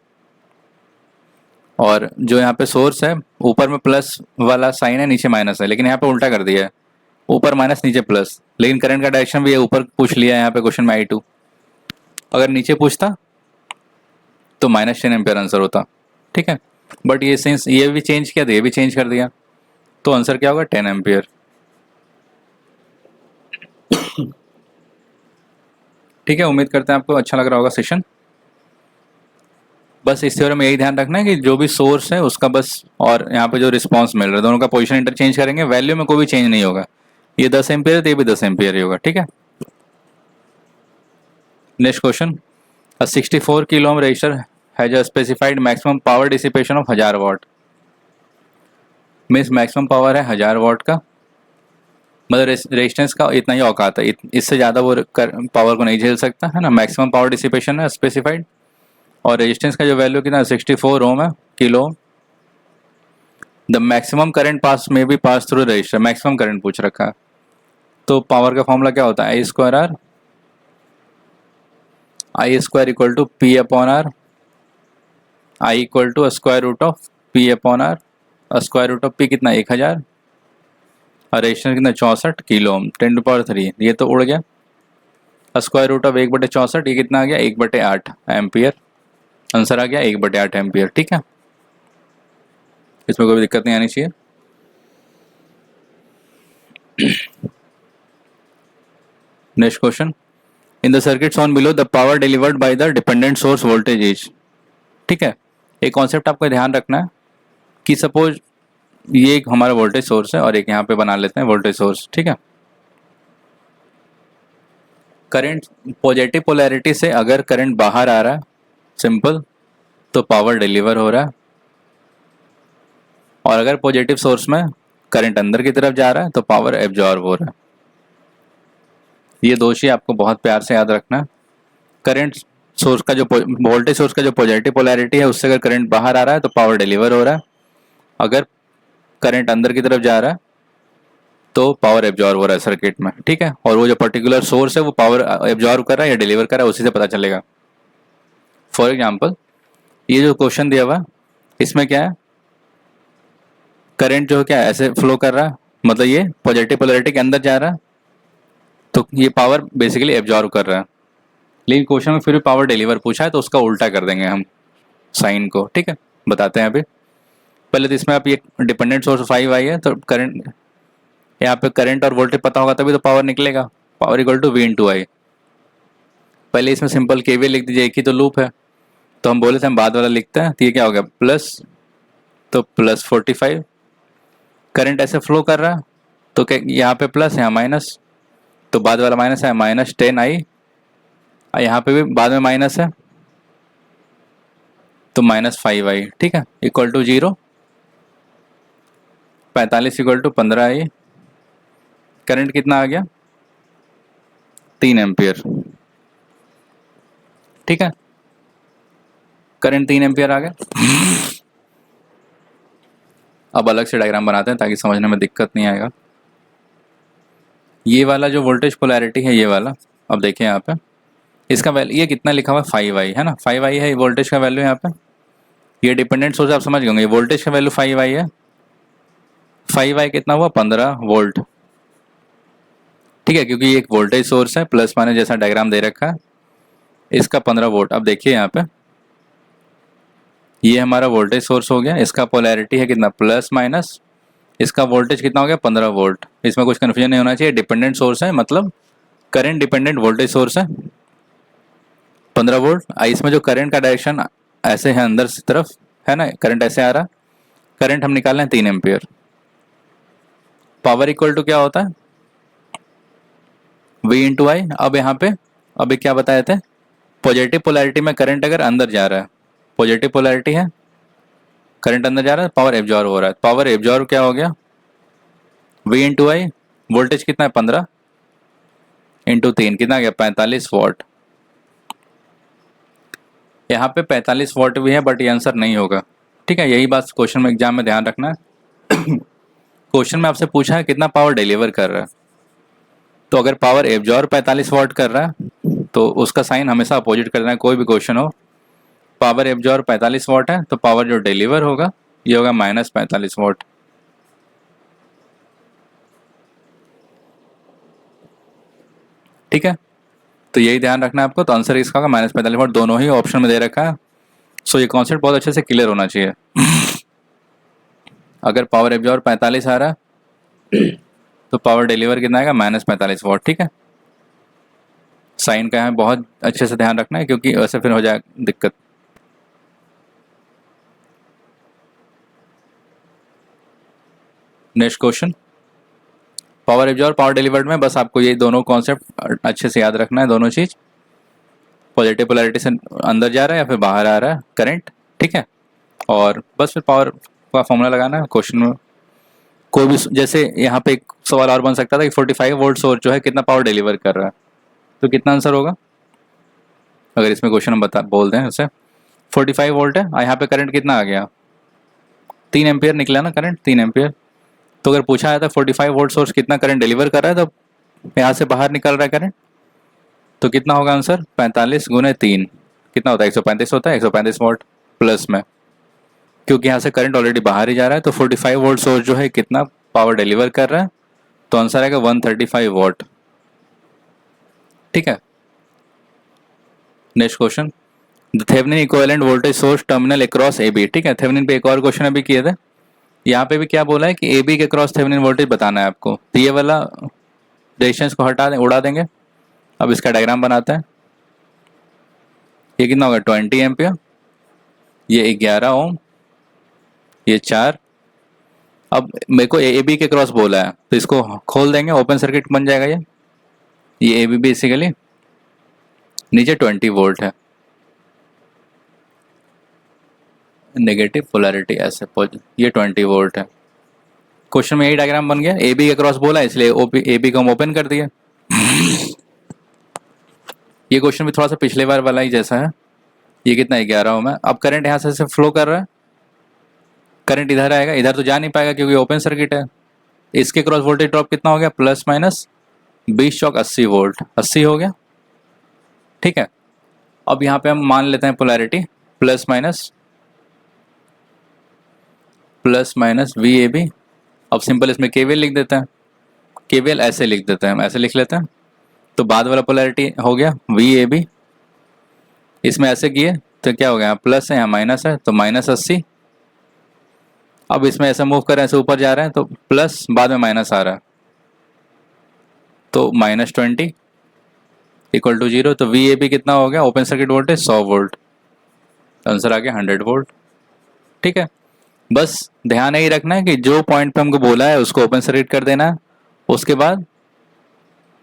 और जो यहाँ पे सोर्स है ऊपर में प्लस वाला साइन है, नीचे माइनस है, लेकिन यहाँ पे उल्टा कर दिया है, ऊपर माइनस नीचे प्लस, लेकिन करंट का डायरेक्शन भी है, ऊपर पूछ लिया है यहाँ पे क्वेश्चन में I2। अगर नीचे पूछता तो -10 एम्पियर आंसर होता, ठीक है। बट ये सिंस ये भी चेंज किया तो ये भी चेंज कर दिया, तो आंसर क्या होगा, 10 एम्पियर। ठीक है, उम्मीद करते हैं आपको अच्छा लग रहा होगा सेशन। बस इस थ्योरम में यही ध्यान रखना है कि जो भी सोर्स है उसका बस और यहाँ पे जो रिस्पांस मिल रहा है दोनों का पोजीशन इंटरचेंज करेंगे, वैल्यू में कोई भी चेंज नहीं होगा। ये 10 एम्पियर है तो ये भी 10 एम्पियर ही होगा, ठीक है। Next question, a 64 kilo ohm resistor has a specified maximum power dissipation of 1000 watt. Means maximum power है 1000 वाट का, मतलब रेजिस्टेंस का इतना ही औकात है, इससे ज़्यादा वो पावर को नहीं झेल सकता है ना। मैक्सिमम पावर डिसिपेशन है स्पेसिफाइड और रेजिस्टेंस का जो वैल्यू कितना 64 ओम है, kilo. The maximum current pass में भी pass through register, maximum current पूछ रखा है, तो पावर का फॉर्मूला क्या होता है, I square R, I square equal to P upon R, I equal to square root of P upon R, square root of P कितना 1000 और रेजिस्टेंस कितना 64 किलो ओम, 10⁻3, ये तो उड़ गया। स्क्वायर रूट ऑफ 1/64, ये कितना आ गया 1/8 एम्पियर, आंसर आ गया 1/8 एम्पियर, ठीक है। इसमें कोई भी दिक्कत नहीं आनी चाहिए। Next question, in the circuit on below the power delivered by the dependent source voltage is, ठीक है। एक कॉन्सेप्ट आपको ध्यान रखना है कि सपोज ये एक हमारा वोल्टेज सोर्स है और एक यहाँ पे बना लेते हैं वोल्टेज सोर्स, ठीक है। करंट पॉजिटिव पोलैरिटी से अगर करंट बाहर आ रहा है सिंपल, तो पावर डिलीवर हो रहा है, और अगर पॉजिटिव सोर्स में करंट अंदर की तरफ जा रहा है तो पावर एब्जॉर्ब हो रहा है। ये दो चीज़ आपको बहुत प्यार से याद रखना है। करंट सोर्स का जो वोल्टेज सोर्स का जो पॉजिटिव पोलैरिटी है उससे अगर करंट बाहर आ रहा है तो पावर डिलीवर हो रहा है, अगर करंट अंदर की तरफ जा रहा है तो पावर एब्जॉर्ब हो रहा है सर्किट में, ठीक है। और वो जो पर्टिकुलर सोर्स है वो पावर एब्जॉर्ब कर रहा है या डिलीवर कर रहा है उसी से पता चलेगा। फॉर एग्जाम्पल ये जो क्वेश्चन दिया हुआ इसमें क्या है, करंट जो क्या है ऐसे फ्लो कर रहा है, मतलब ये पॉजिटिव पोलैरिटी के अंदर जा रहा है, तो ये पावर बेसिकली एब्जॉर्ब कर रहा है। लेकिन क्वेश्चन में फिर भी पावर डिलीवर पूछा है तो उसका उल्टा कर देंगे हम साइन को, ठीक है। बताते हैं अभी। पहले तो इसमें आप ये डिपेंडेंट सोर्स 5i है तो करंट यहाँ पे करंट और वोल्टेज पता होगा तभी तो पावर निकलेगा, power equal to V × I। पहले इसमें सिंपल KVL लिख दीजिए, एक ही तो लूप है, तो हम बोले थे हम बाद वाला लिखते हैं, तो ये क्या हो गया प्लस, तो प्लस 45, करंट ऐसे फ्लो कर रहा है तो क्या यहाँ पे प्लस यहाँ माइनस, तो बाद वाला माइनस है -10i, यहाँ पे भी बाद में माइनस है तो -5i, ठीक है, equal to 0, 45 equal to 15i, current कितना आ गया 3 एम्पियर, ठीक है। करंट 3 एम्पियर आ गया। अब अलग से डायग्राम बनाते हैं ताकि समझने में दिक्कत नहीं आएगा। ये वाला जो वोल्टेज पोलैरिटी है ये वाला, अब देखिए यहाँ पे इसका वैल्यू ये कितना लिखा हुआ है 5i है ना, 5i है वोल्टेज का वैल्यू यहाँ पे। ये डिपेंडेंट सोर्स आप समझ गए, ये वोल्टेज का वैल्यू 5i है 5i कितना हुआ 15 वोल्ट, ठीक है, क्योंकि ये एक वोल्टेज सोर्स है, प्लस माइनस जैसा डायग्राम दे रखा है, इसका 15 वोल्ट। अब देखिए यहाँ पे ये हमारा वोल्टेज सोर्स हो गया, इसका पोलैरिटी है कितना प्लस माइनस, इसका वोल्टेज कितना हो गया 15 वोल्ट। इसमें कुछ कन्फ्यूजन नहीं होना चाहिए, डिपेंडेंट सोर्स है, मतलब करंट डिपेंडेंट वोल्टेज सोर्स है 15 वोल्ट। इसमें जो करंट का डायरेक्शन ऐसे है अंदर की तरफ है ना, करंट ऐसे आ रहा, करंट हम निकाल रहे हैं 3 एम्पियर। पावर इक्वल टू क्या होता है V इंटू आई। अब यहाँ पे अभी क्या बताए थे, पॉजिटिव पोलैरिटी में करंट अगर अंदर जा रहा है, पॉजिटिव पोलैरिटी है, करंट अंदर जा रहा है, पावर एब्जॉर्ब हो रहा है। पावर एब्जॉर्ब क्या हो गया V इंटू आई, वोल्टेज कितना है 15 इंटू 3 कितना गया 45 वॉट। यहाँ पे 45 वॉट भी है बट ये आंसर नहीं होगा, ठीक है, यही बात क्वेश्चन में एग्जाम में ध्यान रखना है। क्वेश्चन में आपसे पूछा है कितना पावर डिलीवर कर रहा है, तो अगर पावर एब्जॉर्ब 45 वॉट कर रहा है तो उसका साइन हमेशा अपोजिट करना है, कोई भी क्वेश्चन हो। पावर एब्जॉर्ब 45 वॉट है तो पावर जो डिलीवर होगा ये होगा -45 वॉट। ठीक है, तो यही ध्यान रखना है आपको। तो आंसर इसका होगा -45 वॉट, दोनों ही ऑप्शन में दे रखा है। सो ये कॉन्सेप्ट बहुत अच्छे से क्लियर होना चाहिए। अगर पावर एब्जॉर्ब 45 आ रहा है तो पावर डिलीवर कितना आएगा -45 वॉट। ठीक है, साइन का है बहुत अच्छे से ध्यान रखना है क्योंकि वैसे फिर हो जाए दिक्कत। Next question, power absorb power delivered में बस आपको ये दोनों कॉन्सेप्ट अच्छे से याद रखना है, दोनों चीज, पॉजिटिव पोलैरिटी से अंदर जा रहा है या फिर बाहर आ रहा है करंट। ठीक है, और बस फिर पावर का फॉर्मूला लगाना है क्वेश्चन में। कोई भी जैसे यहाँ पे एक सवाल और बन सकता था कि 45 वोल्ट सोर्स जो है कितना पावर डिलीवर कर रहा है, तो कितना आंसर होगा अगर इसमें क्वेश्चन हम बोल दें उसे 45 वोल्ट है, यहाँ पे करंट कितना आ गया 3 एम्पियर निकला ना करंट 3 एम्पियर। तो अगर पूछा जाता 45 वोल्ट सोर्स कितना करंट डिलीवर कर रहा है, तो यहाँ से बाहर निकल रहा है करंट, तो कितना होगा आंसर 45 गुने 3 कितना होता है 135 होता है, 135 वोल्ट प्लस में, क्योंकि यहाँ से करंट ऑलरेडी बाहर ही जा रहा है। तो 45 वोल्ट सोर्स जो है कितना पावर डिलीवर कर रहा है, तो आंसर आएगा 135 वॉट। ठीक है, next question, the Thevenin equivalent voltage source terminal across A B. ठीक है, थेवेनिन पे एक और क्वेश्चन अभी किए थे, यहाँ पे भी क्या बोला है कि ए बी के क्रॉस थेवेनिन वोल्टेज बताना है आपको। तो ये वाला रेजिस्टेंस को हटा दें, उड़ा देंगे। अब इसका डायग्राम बनाते हैं। ये कितना होगा 20 एम्पियर, ये 11 ओम, ये 4। अब मेरे को ए बी के क्रॉस बोला है तो इसको खोल देंगे, ओपन सर्किट बन जाएगा ये ए बी बेसिकली नीचे 20 वोल्ट है, नेगेटिव पोलैरिटी ऐसे ये 20 वोल्ट है। क्वेश्चन में यही डायग्राम बन गया, ए बी के क्रॉस बोला इसलिए ए बी को हम ओपन कर दिया। ये क्वेश्चन भी थोड़ा सा पिछले बार वाला ही जैसा है। ये कितना 11 ओम है। अब करंट यहाँ से फ्लो कर रहा है, करंट इधर आएगा, इधर तो जा नहीं पाएगा क्योंकि ओपन सर्किट है। इसके क्रॉस वोल्टेज ड्रॉप कितना हो गया प्लस माइनस 20 चौक 80 वोल्ट, 80 हो गया। ठीक है, अब यहाँ पे हम मान लेते हैं polarity plus minus V A B. अब सिंपल इसमें केवीएल लिख देते हैं, केवीएल ऐसे लिख देते हैं, हम ऐसे लिख लेते हैं। तो बाद वाला पोलैरिटी हो गया वी ए बी, इसमें ऐसे किए तो क्या हो गया प्लस है यहाँ माइनस है तो -80। अब इसमें ऐसा मूव कर रहे हैं, ऐसे ऊपर जा रहे हैं तो प्लस बाद में माइनस आ रहा है तो -20 इक्वल टू 0। तो वी ए बी कितना हो गया open circuit voltage 100 volt, answer आ गया 100 वोल्ट। ठीक है, बस ध्यान यही रखना है कि जो पॉइंट पे हमको बोला है उसको ओपन सर्किट कर देना है। उसके बाद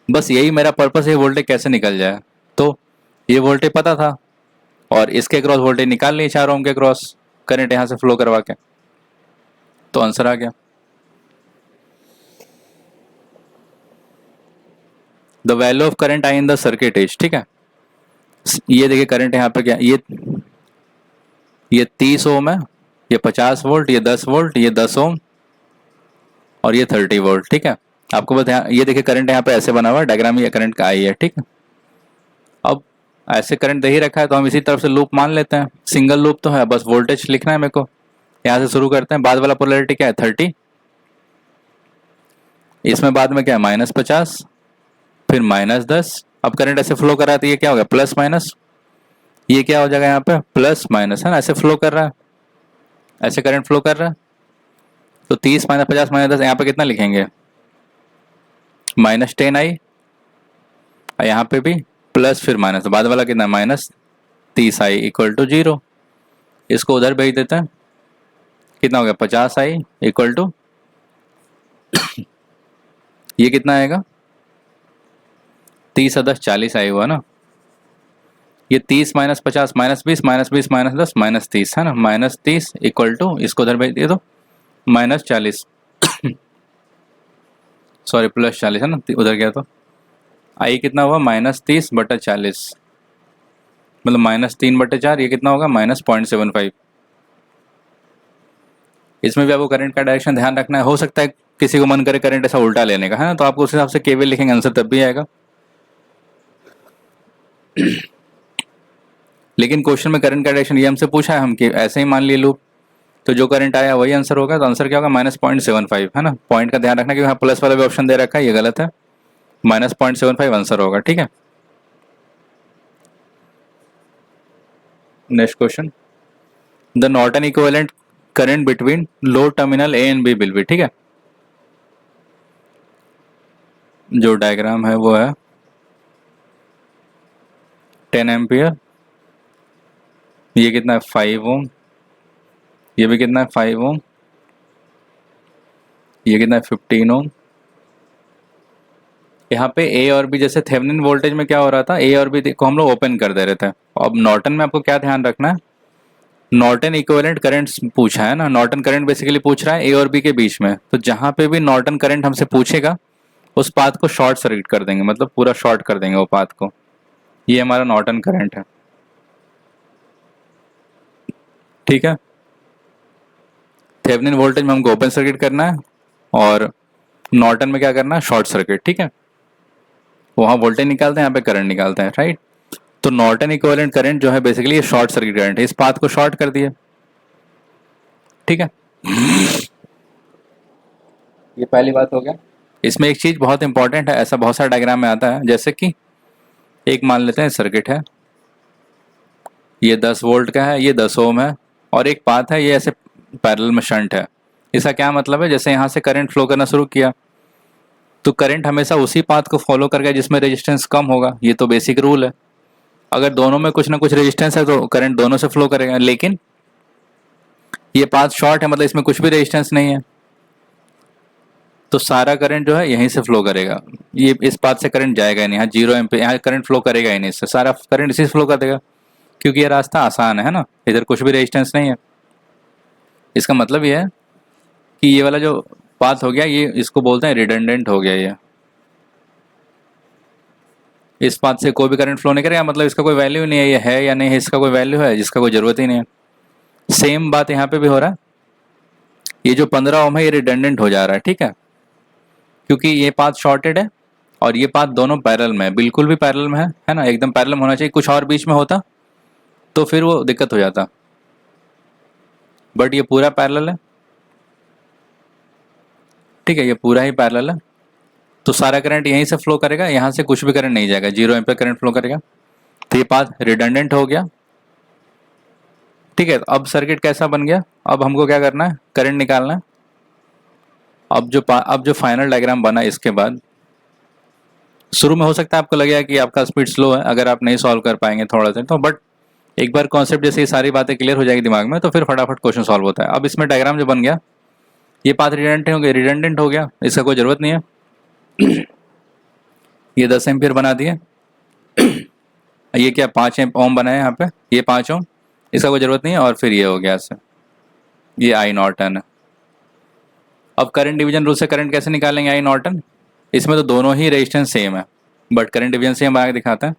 बस यही मेरा पर्पस है, वोल्टेज कैसे निकल जाए। तो ये वोल्टेज पता था और इसके क्रॉस वोल्टेज निकाल लिए 4 ओम के क्रॉस करंट यहाँ से फ्लो करवा के, तो आंसर आ गया। The value of current I in the circuit is. ठीक है, ये देखिए करंट यहाँ पे क्या, ये 30 ओम है, ये 50 वोल्ट, ये 10 वोल्ट, ये 10 ओम और ये 30 वोल्ट। ठीक है, आपको बस ये देखिए करंट यहाँ पे ऐसे बना हुआ है, डायग्राम ये करंट का आई है। ठीक है, अब ऐसे करंट दे ही रखा है तो हम इसी तरफ से लूप मान लेते हैं, सिंगल लूप तो है, बस वोल्टेज लिखना है मेरे को। यहाँ से शुरू करते हैं, बाद वाला पोलैरिटी क्या है 30, इसमें बाद में क्या है -50, फिर -10। अब करंट ऐसे फ्लो कर रहा है तो ये क्या हो गया प्लस माइनस, ये क्या हो जाएगा यहाँ पे प्लस माइनस, है ना, ऐसे फ्लो कर रहा है, ऐसे करंट फ्लो कर रहा है। तो 30 - 50 - 10 यहाँ पे कितना लिखेंगे -10 आई, और यहाँ पे भी प्लस फिर माइनस, तो बाद वाला कितना -30 आई इक्वल टू 0। इसको उधर भेज देते हैं, कितना हो गया 50 आई इक्वल टू ये कितना आएगा 30 और 10 40 आई हुआ ना। ये 30 - 50 -20 -20 -10 -30 है ना, -30 इक्वल टू इसको उधर भेज दिए तो -40 सॉरी +40 है ना, उधर गया तो आई कितना हुआ -30/40, मतलब -3/4, ये कितना होगा -0.75। इसमें भी आपको करंट का डायरेक्शन ध्यान रखना है। हो सकता है किसी को मन करे करंट ऐसा उल्टा लेने का, है ना, तो आपको उस हिसाब से केवीएल लिखेंगे, आंसर तब भी आएगा। लेकिन क्वेश्चन में करंट का डायरेक्शन ये हमसे पूछा है हम कि ऐसे ही मान लिए लूप, तो जो करंट आया वही आंसर होगा। तो आंसर क्या होगा -0.75, है ना। पॉइंट का ध्यान रखना कि यहाँ प्लस वाला भी ऑप्शन दे रखा है, ये गलत है, -0.75 आंसर होगा, ठीक है। Next question, the Norton equivalent current between load terminal A and B will be, ठीक है। जो डायग्राम है वो है 10 एम्पियर, ये कितना है 5 ओम, ये भी कितना है 5 ओम, ये कितना है 15 ओम। यहाँ पे ए और बी, जैसे थेवेनिन वोल्टेज में क्या हो रहा था, ए और बी को हम लोग ओपन कर दे रहे थे। अब नॉर्टन में आपको क्या ध्यान रखना है, नॉर्टन इक्विवेलेंट करंट पूछा है ना, नॉर्टन करंट बेसिकली पूछ रहा है ए और बी के बीच में। तो जहां पे भी नॉर्टन करंट हमसे पूछेगा उस पाथ को शॉर्ट सर्किट कर देंगे, मतलब पूरा शॉर्ट कर देंगे वो पाथ को। ये हमारा नॉर्टन करंट है, ठीक है। थेवेनिन वोल्टेज में हमको ओपन सर्किट करना है और नॉर्टन में क्या करना है शॉर्ट सर्किट, ठीक है। वहां वोल्टेज निकालते हैं, यहाँ पे करंट निकालते हैं, राइट। तो नॉर्टन इक्विवेलेंट करंट जो है बेसिकली ये शॉर्ट सर्किट करंट है, इस पाथ को शॉर्ट कर दिए, ठीक है। ये पहली बात हो गया। इसमें एक चीज बहुत इंपॉर्टेंट है, ऐसा बहुत सारा डायग्राम में आता है, जैसे कि एक मान लेते हैं सर्किट है, ये 10 वोल्ट का है, ये 10 ओम है, और एक पाथ है ये ऐसे पैरेलल में शंट है। इसका क्या मतलब है, जैसे यहाँ से करंट फ्लो करना शुरू किया तो करंट हमेशा उसी पाथ को फॉलो करेगा जिसमें रेजिस्टेंस कम होगा, ये तो बेसिक रूल है। अगर दोनों में कुछ ना कुछ रेजिस्टेंस है तो करंट दोनों से फ्लो करेगा, लेकिन ये पाथ शॉर्ट है, मतलब इसमें कुछ भी रेजिस्टेंस नहीं है, तो सारा करंट जो है यहीं से फ्लो करेगा। ये इस पाथ से करंट जाएगा ही नहीं, यहाँ 0 एम्पीयर, यहाँ करंट फ्लो करेगा ही नहीं, इससे सारा करंट इसी से फ्लो कर देगा, क्योंकि ये रास्ता आसान है ना, इधर कुछ भी रेजिस्टेंस नहीं है। इसका मतलब ये है कि ये वाला जो पाथ हो गया ये इसको बोलते हैं रिडंडेंट हो गया। ये इस पाथ से कोई भी करंट फ्लो नहीं करेगा, मतलब इसका कोई वैल्यू नहीं है, ये है या नहीं है, इसका कोई वैल्यू है जिसका कोई ज़रूरत ही नहीं है। सेम बात यहाँ पे भी हो रहा है, ये जो 15 ओम है ये रिडंडेंट हो जा रहा है, ठीक है, क्योंकि ये पाथ शॉर्टेड है और ये पाथ दोनों पैरेलल में है, बिल्कुल भी पैरेलल में है ना, एकदम पैरेलल में होना चाहिए। कुछ और बीच में होता तो फिर वो दिक्कत हो जाता, बट ये पूरा पैरेलल है, ठीक है, ये पूरा ही पैरेलल है। तो सारा करंट यहीं से फ्लो करेगा, यहाँ से कुछ भी करंट नहीं जाएगा, 0 एम्पीयर करंट फ्लो करेगा। तो ये पाथ रिडंडेंट हो गया, ठीक है। अब सर्किट कैसा बन गया, अब हमको क्या करना है करंट निकालना है। अब जो फाइनल डायग्राम बना इसके बाद, शुरू में हो सकता है आपको लगेगा कि आपका स्पीड स्लो है अगर आप नहीं सॉल्व कर पाएंगे थोड़ा सा, तो बट एक बार कॉन्सेप्ट जैसे ये सारी बातें क्लियर हो जाएगी दिमाग में तो फिर फटाफट क्वेश्चन सॉल्व होता है। अब इसमें डायग्राम जो बन गया, ये पाथ रिडंडेंट हो गया, इसका कोई ज़रूरत नहीं है। ये 10 एम्पियर बना दिए, ये क्या 5 ओम बनाए यहाँ पे, ये 5 ओम, इसका कोई ज़रूरत नहीं है, और फिर ये हो गया ऐसे, ये आई नॉर्टन है। अब करंट डिवीजन रूल से करंट कैसे निकालेंगे आई नॉर्टन, इसमें तो दोनों ही रेजिस्टेंस सेम है, बट करंट डिवीजन से हम आगे दिखाते हैं।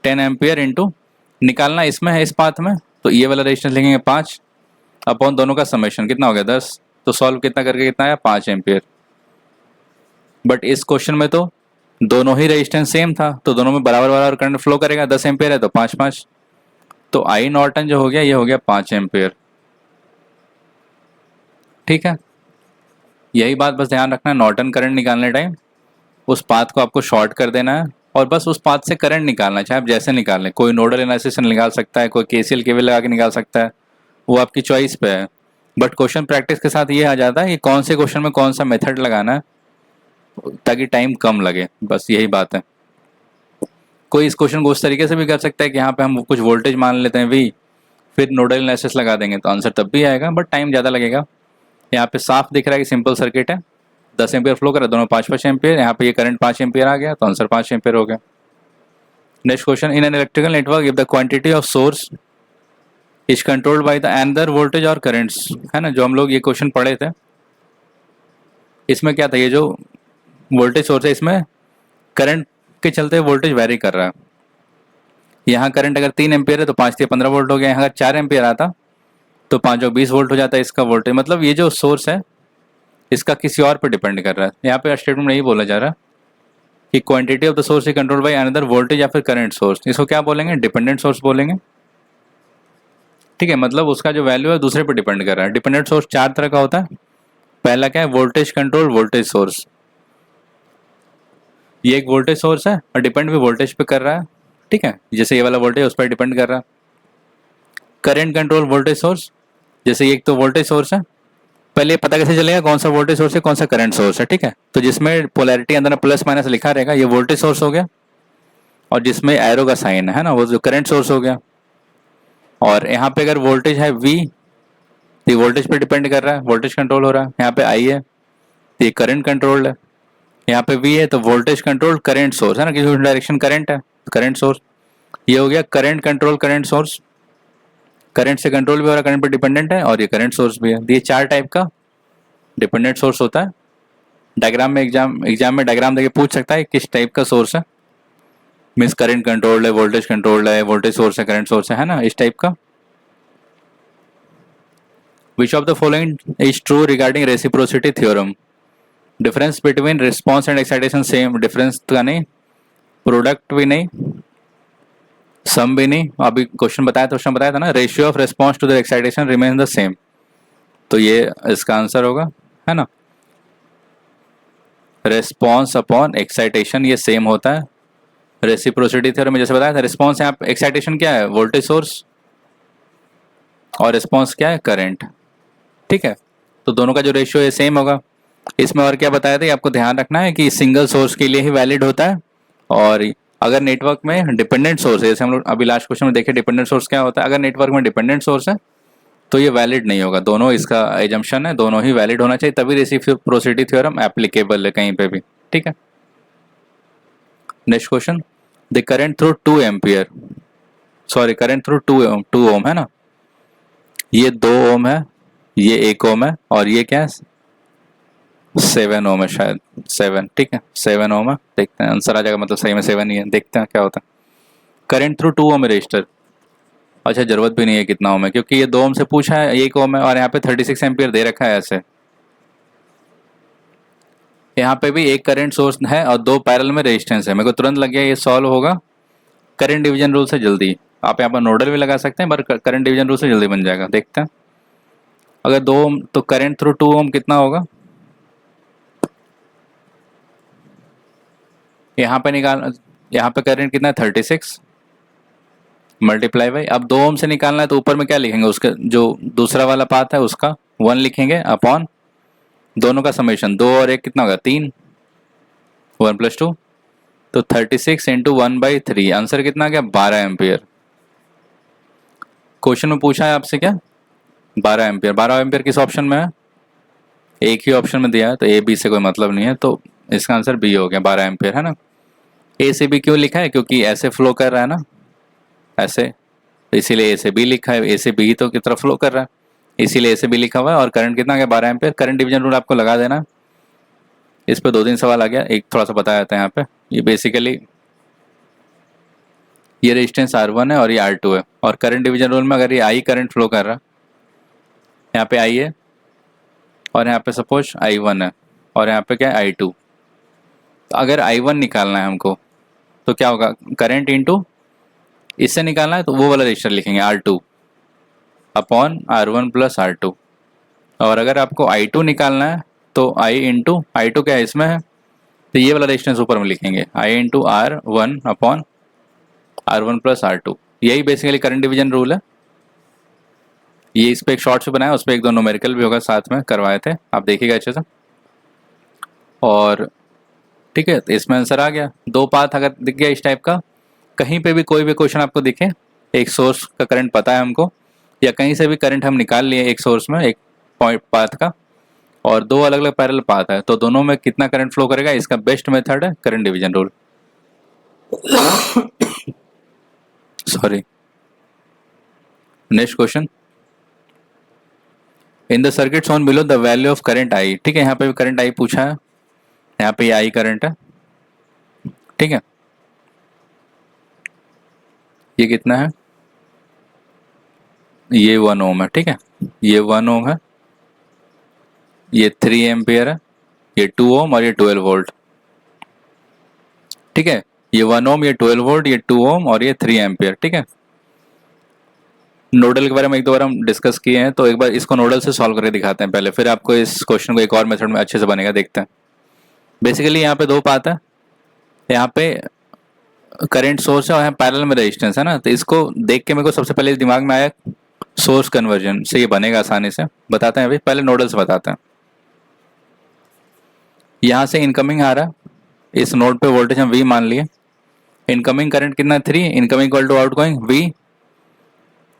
10 एम्पियर इंटू निकालना इसमें है इस पाथ में, तो ये वाला रेजिस्टेंस लिखेंगे 5 अपॉन दोनों का समेशन कितना हो गया 10, तो सॉल्व कितना करके कितना आया 5 एम्पियर। बट इस क्वेश्चन में तो दोनों ही रेजिस्टेंस सेम था, तो दोनों में बराबर बराबर करंट फ्लो करेगा, 10 एम्पियर है तो 5 तो आई नॉर्टन जो हो गया ये हो गया 5 एम्पियर, ठीक है। यही बात बस ध्यान रखना है, नॉर्टन करंट निकालने टाइम उस पाथ को आपको शॉर्ट कर देना है और बस उस पाथ से करंट निकालना है, चाहे आप जैसे निकाल लें। कोई नोडल एनालिसिस से निकाल सकता है, कोई केसीएल केवीएल लगा के निकाल सकता है, वो आपकी चॉइस पे है। बट क्वेश्चन प्रैक्टिस के साथ ये आ जाता है कि कौन से क्वेश्चन में कौन सा मेथड लगाना है ताकि टाइम कम लगे, बस यही बात है। कोई इस क्वेश्चन को उस तरीके से भी कर सकता है कि यहाँ पे हम कुछ वोल्टेज मान लेते हैं वी, फिर नोडल एनालिसिस लगा देंगे तो आंसर तब भी आएगा, बट टाइम ज़्यादा लगेगा। यहाँ पे साफ दिख रहा है कि सिंपल सर्किट है, 10 एम्पियर फ्लो करा, दोनों 5-5 एम्पियर, यहाँ पे ये करंट 5 एम्पियर आ गया तो आंसर 5 एम्पियर हो गया। Next question, in an electrical network if the quantity of source is controlled by the another voltage और करंट्स, है ना, जो हम लोग ये क्वेश्चन पढ़े थे। इसमें क्या था, ये जो वोल्टेज सोर्स है इसमें करंट के चलते वोल्टेज वेरी कर रहा है। यहाँ करंट अगर 3 एम्पियर है तो 5 से 15 वोल्ट हो गया, यहाँ अगर 4 एम्पियर आता तो 5 और 20 वोल्ट हो जाता है इसका वोल्टेज। मतलब ये जो सोर्स है इसका किसी और पे डिपेंड कर रहा है। यहाँ पे स्टेटमेंट में यही बोला जा रहा है कि quantity of the source is control by another voltage या फिर करंट सोर्स, इसको क्या बोलेंगे, डिपेंडेंट सोर्स बोलेंगे। ठीक है, मतलब उसका जो वैल्यू है दूसरे पे डिपेंड कर रहा है। डिपेंडेंट सोर्स 4 तरह का होता है। पहला क्या है, वोल्टेज कंट्रोल वोल्टेज सोर्स। ये एक वोल्टेज सोर्स है और डिपेंड भी वोल्टेज पे कर रहा है। ठीक है, जैसे ये वाला वोल्टेज उस पर डिपेंड कर रहा है। करंट कंट्रोल वोल्टेज सोर्स, जैसे ये एक तो वोल्टेज सोर्स है, पहले पता कैसे चलेगा कौन सा वोल्टेज सोर्स है कौन सा करंट सोर्स है। ठीक है, तो जिसमें पोलैरिटी अंदर प्लस माइनस लिखा रहेगा ये वोल्टेज सोर्स हो गया, और जिसमें एरो का साइन है ना वो जो करंट सोर्स हो गया। और यहाँ पे अगर वोल्टेज है V तो ये वोल्टेज पे डिपेंड कर रहा है, वोल्टेज कंट्रोल हो रहा है। यहाँ पे I है तो ये करंट कंट्रोल्ड है। यहाँ पे V है तो वोल्टेज कंट्रोल करंट सोर्स है ना, किसी डायरेक्शन करंट है, करंट सोर्स। ये हो गया current control current source, current से कंट्रोल भी हो रहा है, करंट पे डिपेंडेंट है, और ये करंट सोर्स भी है। ये 4 टाइप का डिपेंडेंट सोर्स होता है। डायग्राम में एग्जाम में डायग्राम देके पूछ सकता है किस टाइप का सोर्स है, मीन्स करंट कंट्रोल्ड है, वोल्टेज कंट्रोल्ड है, वोल्टेज सोर्स है, करंट सोर्स है ना, इस टाइप का। विच of the following is true regarding reciprocity theorem, difference between response and excitation same, difference का नहीं, प्रोडक्ट भी नहीं, सम भी नहीं, अभी क्वेश्चन बताया था ना, ratio of response to the excitation remain the same, तो ये इसका आंसर होगा, है ना। रिस्पॉन्स अपॉन एक्साइटेशन ये सेम होता है रेसिप्रोसिटी थ्योरम में, जैसे बताया था। रिस्पॉन्स यहाँ एक्साइटेशन क्या है, वोल्टेज सोर्स, और रिस्पॉन्स क्या है, करंट। ठीक है, तो दोनों का जो रेशियो है सेम होगा। इसमें और क्या बताया था, आपको ध्यान रखना है कि सिंगल सोर्स के लिए ही वैलिड होता है, और अगर नेटवर्क में डिपेंडेंट सोर्स है, जैसे हम लोग अभी लास्ट क्वेश्चन में देखे डिपेंडेंट सोर्स क्या होता है, अगर नेटवर्क में डिपेंडेंट सोर्स है तो ये वैलिड नहीं होगा। दोनों, इसका एजम्पशन है दोनों ही वैलिड होना चाहिए, तभी रेसिप्रोसिटी थ्योरम एप्लीकेबल है कहीं पे भी। ठीक है, next question, the current through 2 ampere, sorry current through 2 ओम है ना, ये 2 ओम है, ये 1 ओम है, और ये क्या है 7 ओम है शायद, 7। ठीक है, 7 ओम है, देखते हैं आंसर आ जाएगा, मतलब सही में 7 ही है, देखते हैं क्या होता है। करंट थ्रू 2 ओम रजिस्टर, अच्छा जरूरत भी नहीं है कितना ओम है, क्योंकि ये 2 ओम से पूछा है, 1 ओम है, और यहाँ पे 36 एम्पियर दे रखा है ऐसे। यहाँ पे भी एक करंट सोर्स है और 2 पैरेलल में रेजिस्टेंस है। मेरे को तुरंत लग गया ये सॉल्व होगा करंट डिवीजन रूल से जल्दी। आप यहाँ पर नोडल भी लगा सकते हैं, पर करंट डिवीजन रूल से जल्दी बन जाएगा। देखते हैं, अगर 2 ओम तो करंट थ्रू 2 ओम कितना होगा, यहाँ पे निकाल, यहाँ पे करंट कितना है 36 मल्टीप्लाई बाई, अब 2 ओम से निकालना है तो ऊपर में क्या लिखेंगे, उसका जो दूसरा वाला पाथ है उसका 1 लिखेंगे, अपॉन दोनों का समेशन, 2 और 1 कितना होगा 3, 1 + 2, तो 36 इंटू 1/3, आंसर कितना आ गया 12 एम्पियर। क्वेश्चन में पूछा है आपसे क्या, 12 एम्पियर। 12 एम्पियर किस ऑप्शन में है, एक ही ऑप्शन में दिया है, तो ए बी से कोई मतलब नहीं है, तो इसका आंसर बी हो गया, 12 एम्पियर, है ना। ए से बी क्यों लिखा है, क्योंकि ऐसे फ्लो कर रहा है ना, ऐसे, तो इसीलिए ए से बी लिखा है, ए से बी तो की तरफ फ्लो कर रहा है, इसीलिए ए से बी लिखा हुआ है। और करंट कितना आ गया 12 एम्पियर। करंट डिवीजन रूल आपको लगा देना, इस पे 2-3 सवाल आ गया, एक थोड़ा सा बताया जाता है यहाँ पे। ये बेसिकली ये रेजिस्टेंस R1 है और ये R2 है, और करंट डिवीजन रूल में अगर ये I करंट फ्लो कर रहा है, यहाँ पे I है, और यहाँ पे सपोज I1 है, और यहाँ पे क्या है I2, तो अगर I1 निकालना है हमको तो क्या होगा, करंट इंटू इससे निकालना है तो वो वाला रजिस्टर लिखेंगे R2 अपॉन R1 + R2, और अगर आपको I2 निकालना है तो आई इंटू आई टू क्या है इसमें है, तो ये वाला रेजिस्टेंस ऊपर में लिखेंगे I into R one upon R one plus R two. यही बेसिकली करंट डिवीजन रूल है। ये इस पे एक शॉर्ट से बनाया, उस पर एक दो न्यूमेरिकल भी होगा साथ में करवाए थे, आप देखिएगा अच्छे से। और ठीक है, तो इसमें आंसर आ गया। दो पाथ अगर दिख गया इस टाइप का, कहीं पे भी कोई भी क्वेश्चन आपको दिखे, एक सोर्स का करंट पता है हमको, या कहीं से भी करंट हम निकाल लिए एक सोर्स में एक पॉइंट पाथ का, और दो अलग अलग पैरेलल पाथ है, तो दोनों में कितना करंट फ्लो करेगा, इसका बेस्ट मेथड है current division rule. Sorry. Next question, in the circuit shown below the value of current I. ठीक है, यहाँ पे भी करंट आई पूछा है, यहाँ पे आई करंट है। ठीक है, ये कितना है, ये 1 ओम है। ठीक है, ये 1 ओम है, ये 3 एम्पियर है, ये 2 ओम और ये 12 वोल्ट। ठीक है, ये 1 ओम, ये 12 वोल्ट, ये 2 ओम और ये 3 एम्पियर। ठीक है, नोडल के बारे में एक दो बार हम डिस्कस किए हैं, तो एक बार इसको नोडल से सॉल्व करके दिखाते हैं पहले, फिर आपको इस क्वेश्चन को एक और मेथड में अच्छे से बनेगा, देखते हैं। बेसिकली यहाँ पे दो पाथ है, यहाँ पे करंट सोर्स है और यहाँ पैरेलल में रेजिस्टेंस है ना, तो इसको देख के मेरे को सबसे पहले दिमाग में आया सोर्स कन्वर्जन से ये बनेगा आसानी से। बताते हैं अभी, पहले नोडल से बताते हैं। यहाँ से इनकमिंग आ रहा है, इस नोड पे वोल्टेज हम V मान लिए, इनकमिंग करंट कितना है 3, incoming equal to outgoing V।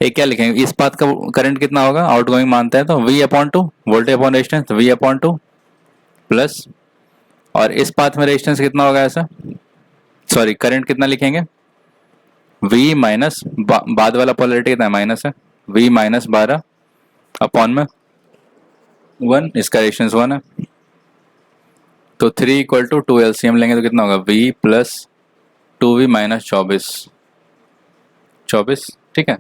एक क्या लिखेंगे, इस पाथ का करंट कितना होगा, आउटगोइंग मानते हैं तो V upon two, voltage upon resistance V upon two plus, और इस पाथ में रेजिस्टेंस कितना होगा ऐसा, सॉरी करंट कितना लिखेंगे V माइनस बाद वाला पोलरिटी कितना माइनस है, V माइनस 12 अपॉन में 1, इसका रेजिस्टेंस 1 है, तो 3 इक्वल टू 2 LCM लेंगे तो कितना होगा V प्लस 2V माइनस 24। ठीक है,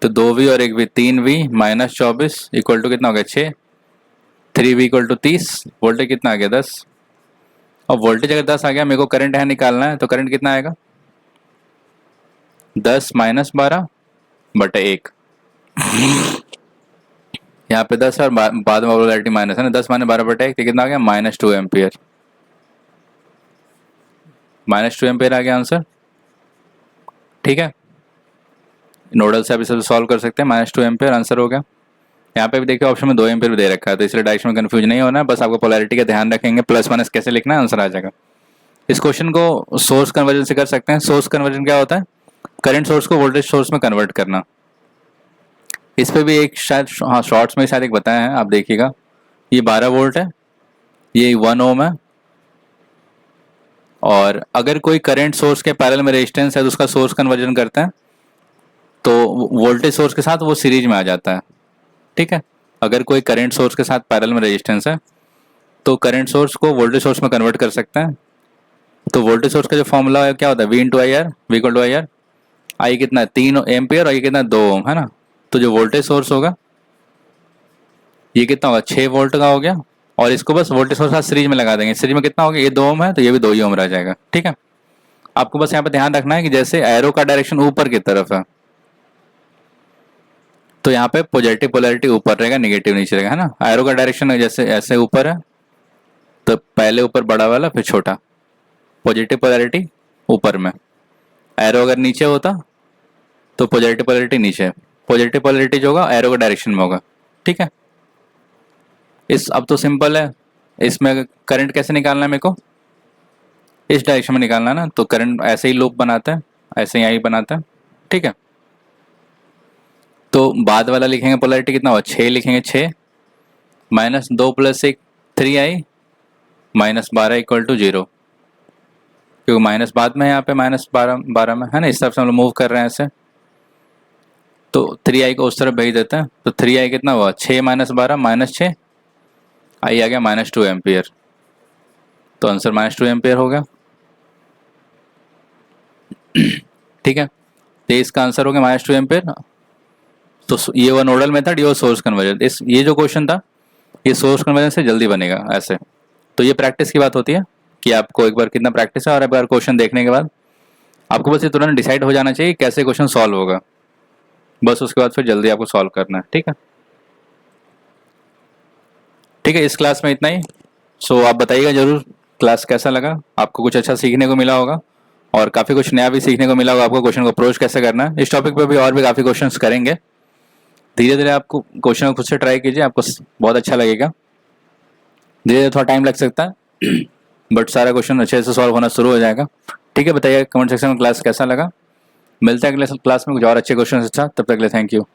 तो 2V और 1V 3V minus 24 equal to कितना हो गया 6, 3V इक्वल टू 30, वोल्टेज कितना आ गया 10। और वोल्टेज अगर 10 आ गया, मेरे को करंट यहाँ निकालना है, तो करंट कितना आएगा 10 माइनस 12 बटा 1। यहाँ पे 10 और बाद में पोलैरिटी माइनस है ना, 10 माइनस 12 बटा 1, तो कितना आ गया -2 एम्पियर। -2 एम्पियर आ गया आंसर। ठीक है, नोडल से आप इसे सॉल्व कर सकते हैं, -2 एम्पियर आंसर हो गया। यहाँ पे भी देखिए ऑप्शन में 2 एम्पियर भी दे रखा है, तो इसलिए डायरेक्शन में कंफ्यूज नहीं होना है, बस आपको पोलैरिटी का ध्यान रखेंगे, प्लस माइनस कैसे लिखना है आंसर आ जाएगा। इस क्वेश्चन को सोर्स कन्वर्जन से कर सकते हैं। सोर्स कन्वर्जन क्या होता है, करंट सोर्स को वोल्टेज सोर्स में कन्वर्ट करना। इस पे भी एक शायद हाँ शॉर्ट्स में शायद एक बताया है, आप देखिएगा। ये 12 वोल्ट है, ये 1 ओम है, और अगर कोई करंट सोर्स के पैरेलल में रेजिस्टेंस है तो उसका सोर्स कन्वर्जन करते हैं, तो वोल्टेज सोर्स के साथ वो सीरीज में आ जाता है। ठीक है, अगर कोई करंट सोर्स के साथ पैरेलल में रेजिस्टेंस है तो करंट सोर्स को वोल्टेज सोर्स में कन्वर्ट कर सकते हैं। तो वोल्टेज सोर्स का जो फॉर्मूला है क्या होता है, V into I R, V equal to I R. I कितना है 3 एम्पियर और ये कितना 2 ओम है ना, तो जो वोल्टेज सोर्स होगा ये कितना होगा 6 वोल्ट का हो गया, और इसको बस वोल्टेज सोर्स साथ सीरीज में लगा देंगे। सीरीज में कितना हो गया, ये 2 ओम है तो ये भी 2 ही ओम रह जाएगा। ठीक है, आपको बस यहाँ पे ध्यान रखना है कि जैसे एरो का डायरेक्शन ऊपर की तरफ है, तो यहाँ पे पॉजिटिव पोलैरिटी ऊपर रहेगा, नेगेटिव नीचे रहेगा, है ना। एरो का डायरेक्शन जैसे ऐसे ऊपर है तो पहले ऊपर बड़ा वाला फिर छोटा, पॉजिटिव पोलैरिटी ऊपर में। एरो अगर नीचे होता तो पॉजिटिव पोलैरिटी नीचे, पॉजिटिव पोलैरिटी जो होगा एरो का डायरेक्शन में होगा। ठीक है, इस अब तो सिंपल है, इसमें करंट कैसे निकालना है मेरे को, इस डायरेक्शन में निकालना है ना, तो करंट ऐसे ही लूप बनाता है, ऐसे ही आई बनाता है। ठीक है, तो बाद वाला लिखेंगे पोलैरिटी कितना होगा 6 लिखेंगे, 6 माइनस 2 प्लस 1 3 आई माइनस 12 इक्वल टू 0, क्योंकि माइनस बाद में यहाँ पे -12 में है ना, इस तरफ से हम लोग मूव कर रहे हैं ऐसे, तो 3 आई को उस तरफ भेज देते हैं, तो 3 आई कितना हुआ 6 माइनस 12 -6, आई आ गया -2 एम्पियर, तो आंसर -2 एम्पियर हो गया। ठीक है, तो इसका आंसर हो गया -2 एम्पियर। तो ये वो नोडल मेथड, ये वो सोर्स कन्वर्जन। इस ये जो क्वेश्चन था ये सोर्स कन्वर्जन से जल्दी बनेगा ऐसे। तो ये प्रैक्टिस की बात होती है कि आपको एक बार कितना प्रैक्टिस है, और एक बार क्वेश्चन देखने के बाद आपको बस ये तुरंत डिसाइड हो जाना चाहिए कैसे क्वेश्चन सॉल्व होगा, बस उसके बाद फिर जल्दी आपको सॉल्व करना है। ठीक है, ठीक है, इस क्लास में इतना ही। सो आप बताइएगा जरूर क्लास कैसा लगा, आपको कुछ अच्छा सीखने को मिला होगा और काफ़ी कुछ नया भी सीखने को मिला होगा आपको, क्वेश्चन को अप्रोच कैसे करना है। इस टॉपिक पे भी और भी काफ़ी क्वेश्चंस करेंगे। धीरे धीरे आपको क्वेश्चन को खुद से ट्राई कीजिए, आपको बहुत अच्छा लगेगा। धीरे धीरे थोड़ा टाइम लग सकता है बट सारा क्वेश्चन अच्छे से सॉल्व होना शुरू हो जाएगा। ठीक है, बताइए कमेंट सेक्शन में क्लास कैसा लगा। मिलता है अगले क्लास में कुछ और अच्छे क्वेश्चन के साथ, तब तक के लिए थैंक यू।